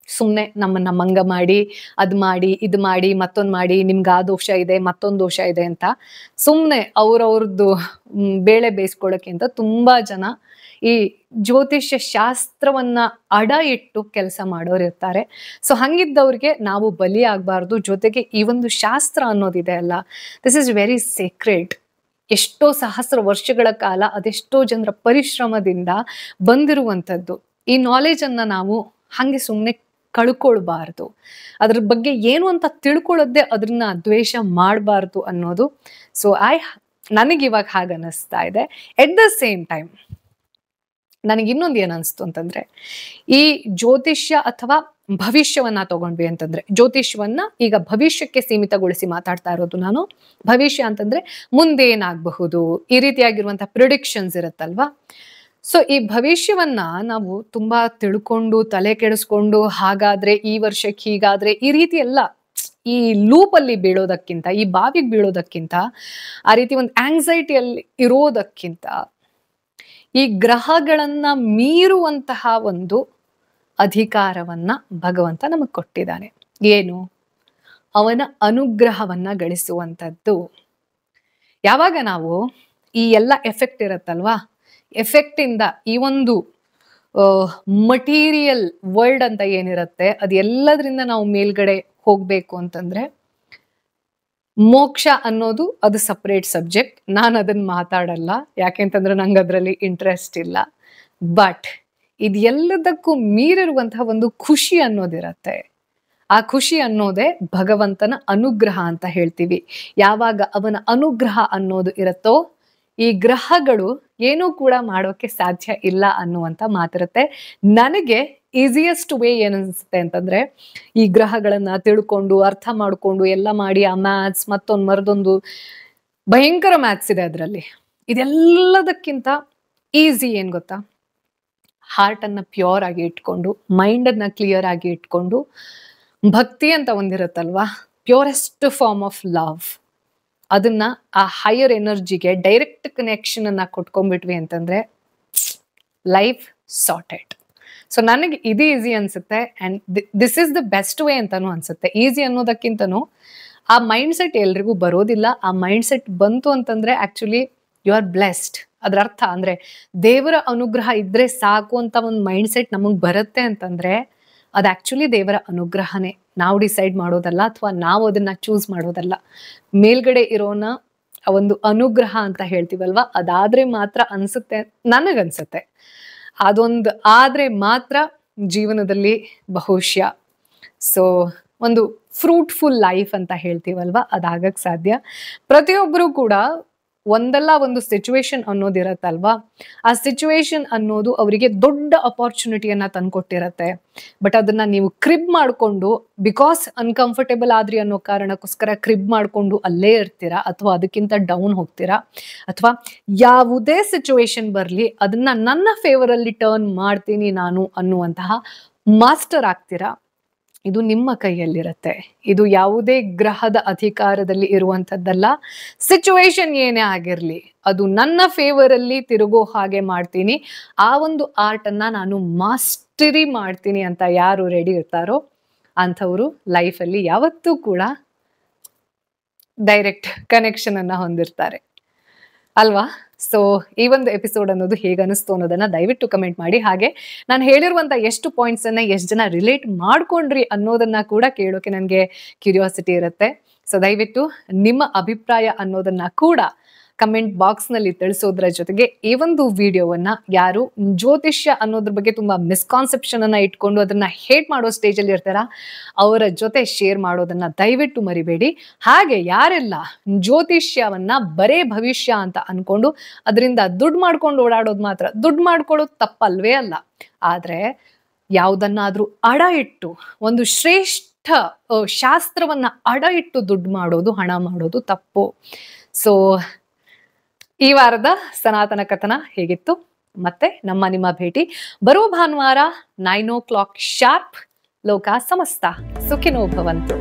ಸುಮ್ಮನೆ ನಮ್ಮನ್ನ ಮಂಗ ಮಾಡಿ, ಅದ್ ಮಾಡಿ, ಇದು ಮಾಡಿ, ಮತ್ತೊಂದು ಮಾಡಿ, ನಿಮ್ಗೆ ಆ ದೋಷ ಇದೆ, ಮತ್ತೊಂದು ದೋಷ ಇದೆ ಅಂತ ಸುಮ್ಮನೆ ಅವ್ರವ್ರದ್ದು ಬೇಳೆ ಬೇಯಿಸ್ಕೊಳ್ಳೋಕ್ಕಿಂತ ತುಂಬಾ ಜನ ಈ ಜ್ಯೋತಿಷ್ಯ ಶಾಸ್ತ್ರವನ್ನ ಅಡ ಇಟ್ಟು ಕೆಲಸ ಮಾಡೋರು ಇರ್ತಾರೆ. ಸೊ ಹಂಗಿದ್ದವ್ರಿಗೆ ನಾವು ಬಲಿ ಆಗ್ಬಾರ್ದು. ಜೊತೆಗೆ ಈ ಒಂದು ಶಾಸ್ತ್ರ ಅನ್ನೋದಿದೆ ಅಲ್ಲ, ದಿಸ್ ಇಸ್ ವೆರಿ ಸೀಕ್ರೆಟ್. ಎಷ್ಟೋ ಸಹಸ್ರ ವರ್ಷಗಳ ಕಾಲ ಅದೆಷ್ಟೋ ಜನರ ಪರಿಶ್ರಮದಿಂದ ಬಂದಿರುವಂಥದ್ದು. ಈ ನಾಲೆಜ್ ಅನ್ನ ನಾವು ಹಂಗೆ ಸುಮ್ಮನೆ ಕಳ್ಕೊಳ್ಬಾರ್ದು. ಅದ್ರ ಬಗ್ಗೆ ಏನು ಅಂತ ತಿಳ್ಕೊಳ್ಳೋದೇ ಅದನ್ನ ದ್ವೇಷ ಮಾಡಬಾರ್ದು ಅನ್ನೋದು. ಸೊ ನನಗಿವಾಗ ಹಾಗೆ ಅನ್ನಿಸ್ತಾ ಇದೆ. ಎಟ್ ದ ಸೇಮ್ ಟೈಮ್ ನನಗೆ ಇನ್ನೊಂದು ಏನು ಅನಿಸ್ತು ಅಂತಂದ್ರೆ, ಈ ಜ್ಯೋತಿಷ್ಯ ಅಥವಾ ಭವಿಷ್ಯವನ್ನ ತಗೊಂಡ್ವಿ ಅಂತಂದ್ರೆ, ಜ್ಯೋತಿಷ್ಯವನ್ನ ಈಗ ಭವಿಷ್ಯಕ್ಕೆ ಸೀಮಿತಗೊಳಿಸಿ ಮಾತಾಡ್ತಾ ಇರೋದು ನಾನು. ಭವಿಷ್ಯ ಅಂತಂದ್ರೆ ಮುಂದೇನಾಗಬಹುದು, ಈ ರೀತಿಯಾಗಿರುವಂತಹ ಪ್ರಿಡಿಕ್ಷನ್ಸ್ ಇರುತ್ತಲ್ವಾ. ಸೊ ಈ ಭವಿಷ್ಯವನ್ನ ನಾವು ತುಂಬಾ ತಿಳ್ಕೊಂಡು ತಲೆ ಕೆಡಿಸ್ಕೊಂಡು ಹಾಗಾದ್ರೆ ಈ ವರ್ಷಕ್ಕೆ ಹೀಗಾದ್ರೆ ಈ ರೀತಿ ಎಲ್ಲ ಈ ಲೂಪಲ್ಲಿ ಬೀಳೋದಕ್ಕಿಂತ, ಈ ಬಾವಿಗೆ ಬೀಳೋದಕ್ಕಿಂತ, ಆ ರೀತಿ ಒಂದು ಆಂಗ್ಸೈಟಿಯಲ್ಲಿ ಇರೋದಕ್ಕಿಂತ ಈ ಗ್ರಹಗಳನ್ನ ಮೀರುವಂತಹ ಒಂದು ಅಧಿಕಾರವನ್ನ ಭಗವಂತ ನಮಗೆ ಕೊಟ್ಟಿದ್ದಾನೆ. ಏನು? ಅವನ ಅನುಗ್ರಹವನ್ನ ಗಳಿಸುವಂಥದ್ದು. ಯಾವಾಗ ನಾವು ಈ ಎಲ್ಲ ಎಫೆಕ್ಟ್ ಇರತ್ತಲ್ವಾ, ಎಫೆಕ್ಟ್ ಇಂದ ಈ ಒಂದು ಮಟೀರಿಯಲ್ ವರ್ಲ್ಡ್ ಅಂತ ಏನಿರುತ್ತೆ ಅದು ಎಲ್ಲದರಿಂದ ನಾವು ಮೇಲ್ಗಡೆ ಹೋಗ್ಬೇಕು ಅಂತಂದ್ರೆ ಮೋಕ್ಷ ಅನ್ನೋದು ಅದು ಸಪ್ರೇಟ್ ಸಬ್ಜೆಕ್ಟ್. ನಾನು ಅದನ್ನ ಮಾತಾಡಲ್ಲ, ಯಾಕೆಂತಂದ್ರೆ ನಂಗೆ ಅದರಲ್ಲಿ ಇಂಟ್ರೆಸ್ಟ್ ಇಲ್ಲ. ಬಟ್ ಇದೆಲ್ಲದಕ್ಕೂ ಮೀರಿರುವಂತಹ ಒಂದು ಖುಷಿ ಅನ್ನೋದಿರತ್ತೆ. ಆ ಖುಷಿ ಅನ್ನೋದೇ ಭಗವಂತನ ಅನುಗ್ರಹ ಅಂತ ಹೇಳ್ತೀವಿ. ಯಾವಾಗ ಅವನ ಅನುಗ್ರಹ ಅನ್ನೋದು ಇರುತ್ತೋ ಈ ಗ್ರಹಗಳು ಏನೂ ಕೂಡ ಮಾಡೋಕೆ ಸಾಧ್ಯ ಇಲ್ಲ ಅನ್ನುವಂಥ ಮಾತಿರುತ್ತೆ. ನನಗೆ ಈಸಿಯೆಸ್ಟ್ ವೇ ಏನನ್ಸುತ್ತೆ ಅಂತಂದ್ರೆ, ಈ ಗ್ರಹಗಳನ್ನ ತಿಳ್ಕೊಂಡು ಅರ್ಥ ಮಾಡ್ಕೊಂಡು ಎಲ್ಲ ಮಾಡಿ ಆ ಮ್ಯಾಥ್ಸ್ ಮತ್ತೊಂದು ಮರದೊಂದು ಭಯಂಕರ ಮ್ಯಾಥ್ಸ್ ಇದೆ ಅದರಲ್ಲಿ. ಇದೆಲ್ಲದಕ್ಕಿಂತ ಈಸಿ ಏನ್ ಗೊತ್ತಾ? ಹಾರ್ಟ್ ಅನ್ನ ಪ್ಯೂರ್ ಆಗಿ ಇಟ್ಕೊಂಡು, ಮೈಂಡ್ ಅನ್ನ ಕ್ಲಿಯರ್ ಆಗಿ ಇಟ್ಕೊಂಡು, ಭಕ್ತಿ ಅಂತ ಒಂದಿರುತ್ತಲ್ವಾ, ಪ್ಯೂರೆಸ್ಟ್ ಫಾರ್ಮ್ ಆಫ್ ಲವ್, ಅದನ್ನ ಆ ಹೈಯರ್ ಎನರ್ಜಿಗೆ ಡೈರೆಕ್ಟ್ ಕನೆಕ್ಷನ್ ಅನ್ನ ಕೊಟ್ಕೊಂಡ್ಬಿಟ್ವಿ ಅಂತಂದ್ರೆ ಲೈಫ್ ಸಾರ್ಟೆಡ್. ಸೊ ನನಗೆ ಇದು ಈಸಿ ಅನ್ಸುತ್ತೆ. And this is the best way ಅಂತಾನು ಅನ್ಸುತ್ತೆ. ಈಸಿ ಅನ್ನೋದಕ್ಕಿಂತನೂ ಆ ಮೈಂಡ್ ಸೆಟ್ ಎಲ್ರಿಗೂ ಬರೋದಿಲ್ಲ. ಆ ಮೈಂಡ್ ಸೆಟ್ ಬಂತು ಅಂತಂದ್ರೆ ಆಕ್ಚುಲಿ ಯು ಆರ್ ಬ್ಲೆಸ್ಡ್. ಅದ್ರ ಅರ್ಥ ಅಂದ್ರೆ ದೇವರ ಅನುಗ್ರಹ ಇದ್ರೆ ಸಾಕು ಅಂತ ಒಂದು ಮೈಂಡ್ ಸೆಟ್ ನಮಗ್ ಬರುತ್ತೆ ಅಂತಂದ್ರೆ ಅದು ಆಕ್ಚುಲಿ ದೇವರ ಅನುಗ್ರಹನೇ. ನಾವು ಡಿಸೈಡ್ ಮಾಡೋದಲ್ಲ, ಅಥವಾ ನಾವು ಅದನ್ನ ಚೂಸ್ ಮಾಡೋದಲ್ಲ. ಮೇಲ್ಗಡೆ ಇರೋನ ಒಂದು ಅನುಗ್ರಹ ಅಂತ ಹೇಳ್ತೀವಲ್ವಾ, ಅದಾದ್ರೆ ಮಾತ್ರ ಅನ್ಸುತ್ತೆ, ನನಗನ್ಸುತ್ತೆ ಅದೊಂದು ಆದ್ರೆ ಮಾತ್ರ ಜೀವನದಲ್ಲಿ ಬಹುಶಃ ಸೊ ಒಂದು ಫ್ರೂಟ್ಫುಲ್ ಲೈಫ್ ಅಂತ ಹೇಳ್ತೀವಲ್ವಾ, ಅದಾಗಕ್ಕೆ ಸಾಧ್ಯ. ಪ್ರತಿಯೊಬ್ಬರು ಕೂಡ ಒಂದಲ್ಲ ಒಂದು ಸಿಚುವೇಶನ್ ಅನ್ನೋದಿರತ್ತಲ್ವಾ, ಆ ಸಿಚುವೇಶನ್ ಅನ್ನೋದು ಅವರಿಗೆ ದೊಡ್ಡ ಅಪಾರ್ಚುನಿಟಿಯನ್ನ ತಂದ್ಕೊಟ್ಟಿರತ್ತೆ. ಬಟ್ ಅದನ್ನ ನೀವು ಕ್ರಿಬ್ ಮಾಡಿಕೊಂಡು ಬಿಕಾಸ್ ಅನ್ಕಂಫರ್ಟೇಬಲ್ ಆದ್ರಿ ಅನ್ನೋ ಕಾರಣಕ್ಕೋಸ್ಕರ ಕ್ರಿಬ್ ಮಾಡಿಕೊಂಡು ಅಲ್ಲೇ ಇರ್ತೀರಾ, ಅಥವಾ ಅದಕ್ಕಿಂತ ಡೌನ್ ಹೋಗ್ತೀರಾ, ಅಥವಾ ಯಾವುದೇ ಸಿಚುವೇಶನ್ ಬರಲಿ ಅದನ್ನ ನನ್ನ ಫೇವರಲ್ಲಿ ಟರ್ನ್ ಮಾಡ್ತೀನಿ ನಾನು ಅನ್ನುವಂತಹ ಮಾಸ್ಟರ್ ಆಗ್ತೀರಾ. ಇದು ನಿಮ್ಮ ಕೈಯಲ್ಲಿರತ್ತೆ. ಇದು ಯಾವುದೇ ಗ್ರಹದ ಅಧಿಕಾರದಲ್ಲಿ ಇರುವಂಥದ್ದಲ್ಲ. ಸಿಚುವೇಶನ್ ಏನೇ ಆಗಿರಲಿ ಅದು ನನ್ನ ಫೇವರಲ್ಲಿ ತಿರುಗೋ ಹಾಗೆ ಮಾಡ್ತೀನಿ. ಆ ಒಂದು ಆರ್ಟನ್ನು ನಾನು ಮಾಸ್ಟರಿ ಮಾಡ್ತೀನಿ ಅಂತ ಯಾರು ರೆಡಿ ಇರ್ತಾರೋ ಅಂಥವರು ಲೈಫಲ್ಲಿ ಯಾವತ್ತೂ ಕೂಡ ಡೈರೆಕ್ಟ್ ಕನೆಕ್ಷನ್ ಅನ್ನ ಹೊಂದಿರ್ತಾರೆ ಅಲ್ವಾ. ಸೊ ಈ ಒಂದು ಎಪಿಸೋಡ್ ಅನ್ನೋದು ಹೇಗೆ ಅನಿಸ್ತು ಅನ್ನೋದನ್ನ ದಯವಿಟ್ಟು ಕಮೆಂಟ್ ಮಾಡಿ. ಹಾಗೆ ನಾನು ಹೇಳಿರುವಂಥ ಎಷ್ಟು ಪಾಯಿಂಟ್ಸ್ ಅನ್ನ ಎಷ್ಟು ಜನ ರಿಲೇಟ್ ಮಾಡ್ಕೊಂಡ್ರಿ ಅನ್ನೋದನ್ನ ಕೂಡ ಕೇಳೋಕೆ ನನಗೆ ಕ್ಯೂರಿಯಾಸಿಟಿ ಇರುತ್ತೆ. ಸೊ ದಯವಿಟ್ಟು ನಿಮ್ಮ ಅಭಿಪ್ರಾಯ ಅನ್ನೋದನ್ನ ಕೂಡ ಕಮೆಂಟ್ ಬಾಕ್ಸ್ನಲ್ಲಿ ತಿಳಿಸೋದ್ರ ಜೊತೆಗೆ ಈ ಒಂದು ವಿಡಿಯೋವನ್ನ ಯಾರು ಜ್ಯೋತಿಷ್ಯ ಅನ್ನೋದ್ರ ಬಗ್ಗೆ ತುಂಬಾ ಮಿಸ್ಕಾನ್ಸೆಪ್ಷನ್ ಅನ್ನ ಇಟ್ಕೊಂಡು ಅದನ್ನ ಹೇಟ್ ಮಾಡೋ ಸ್ಟೇಜಲ್ಲಿ ಇರ್ತಾರ ಅವರ ಜೊತೆ ಶೇರ್ ಮಾಡೋದನ್ನ ದಯವಿಟ್ಟು ಮರಿಬೇಡಿ. ಹಾಗೆ ಯಾರೆಲ್ಲ ಜ್ಯೋತಿಷ್ಯವನ್ನ ಬರೇ ಭವಿಷ್ಯ ಅಂತ ಅನ್ಕೊಂಡು ಅದರಿಂದ ದುಡ್ಡು ಮಾಡ್ಕೊಂಡು ಓಡಾಡೋದು, ಮಾತ್ರ ದುಡ್ಡು ಮಾಡ್ಕೊಳ್ಳೋದು ತಪ್ಪಲ್ವೇ ಅಲ್ಲ, ಆದ್ರೆ ಯಾವುದನ್ನಾದ್ರೂ ಅಡ ಇಟ್ಟು ಒಂದು ಶ್ರೇಷ್ಠ ಶಾಸ್ತ್ರವನ್ನ ಅಡ ಇಟ್ಟು ದುಡ್ಡು ಮಾಡೋದು, ಹಣ ಮಾಡೋದು ತಪ್ಪು. ಸೊ ಈ ವಾರದ ಸನಾತನ ಕಥನ ಹೇಗಿತ್ತು? ಮತ್ತೆ ನಿಮ್ಮ ಭೇಟಿ ಬರುವ ಭಾನುವಾರ 9 o'clock ಶಾರ್ಪ್. ಲೋಕ ಸಮಸ್ತ ಸುಖಿನೋ ಭವಂತು.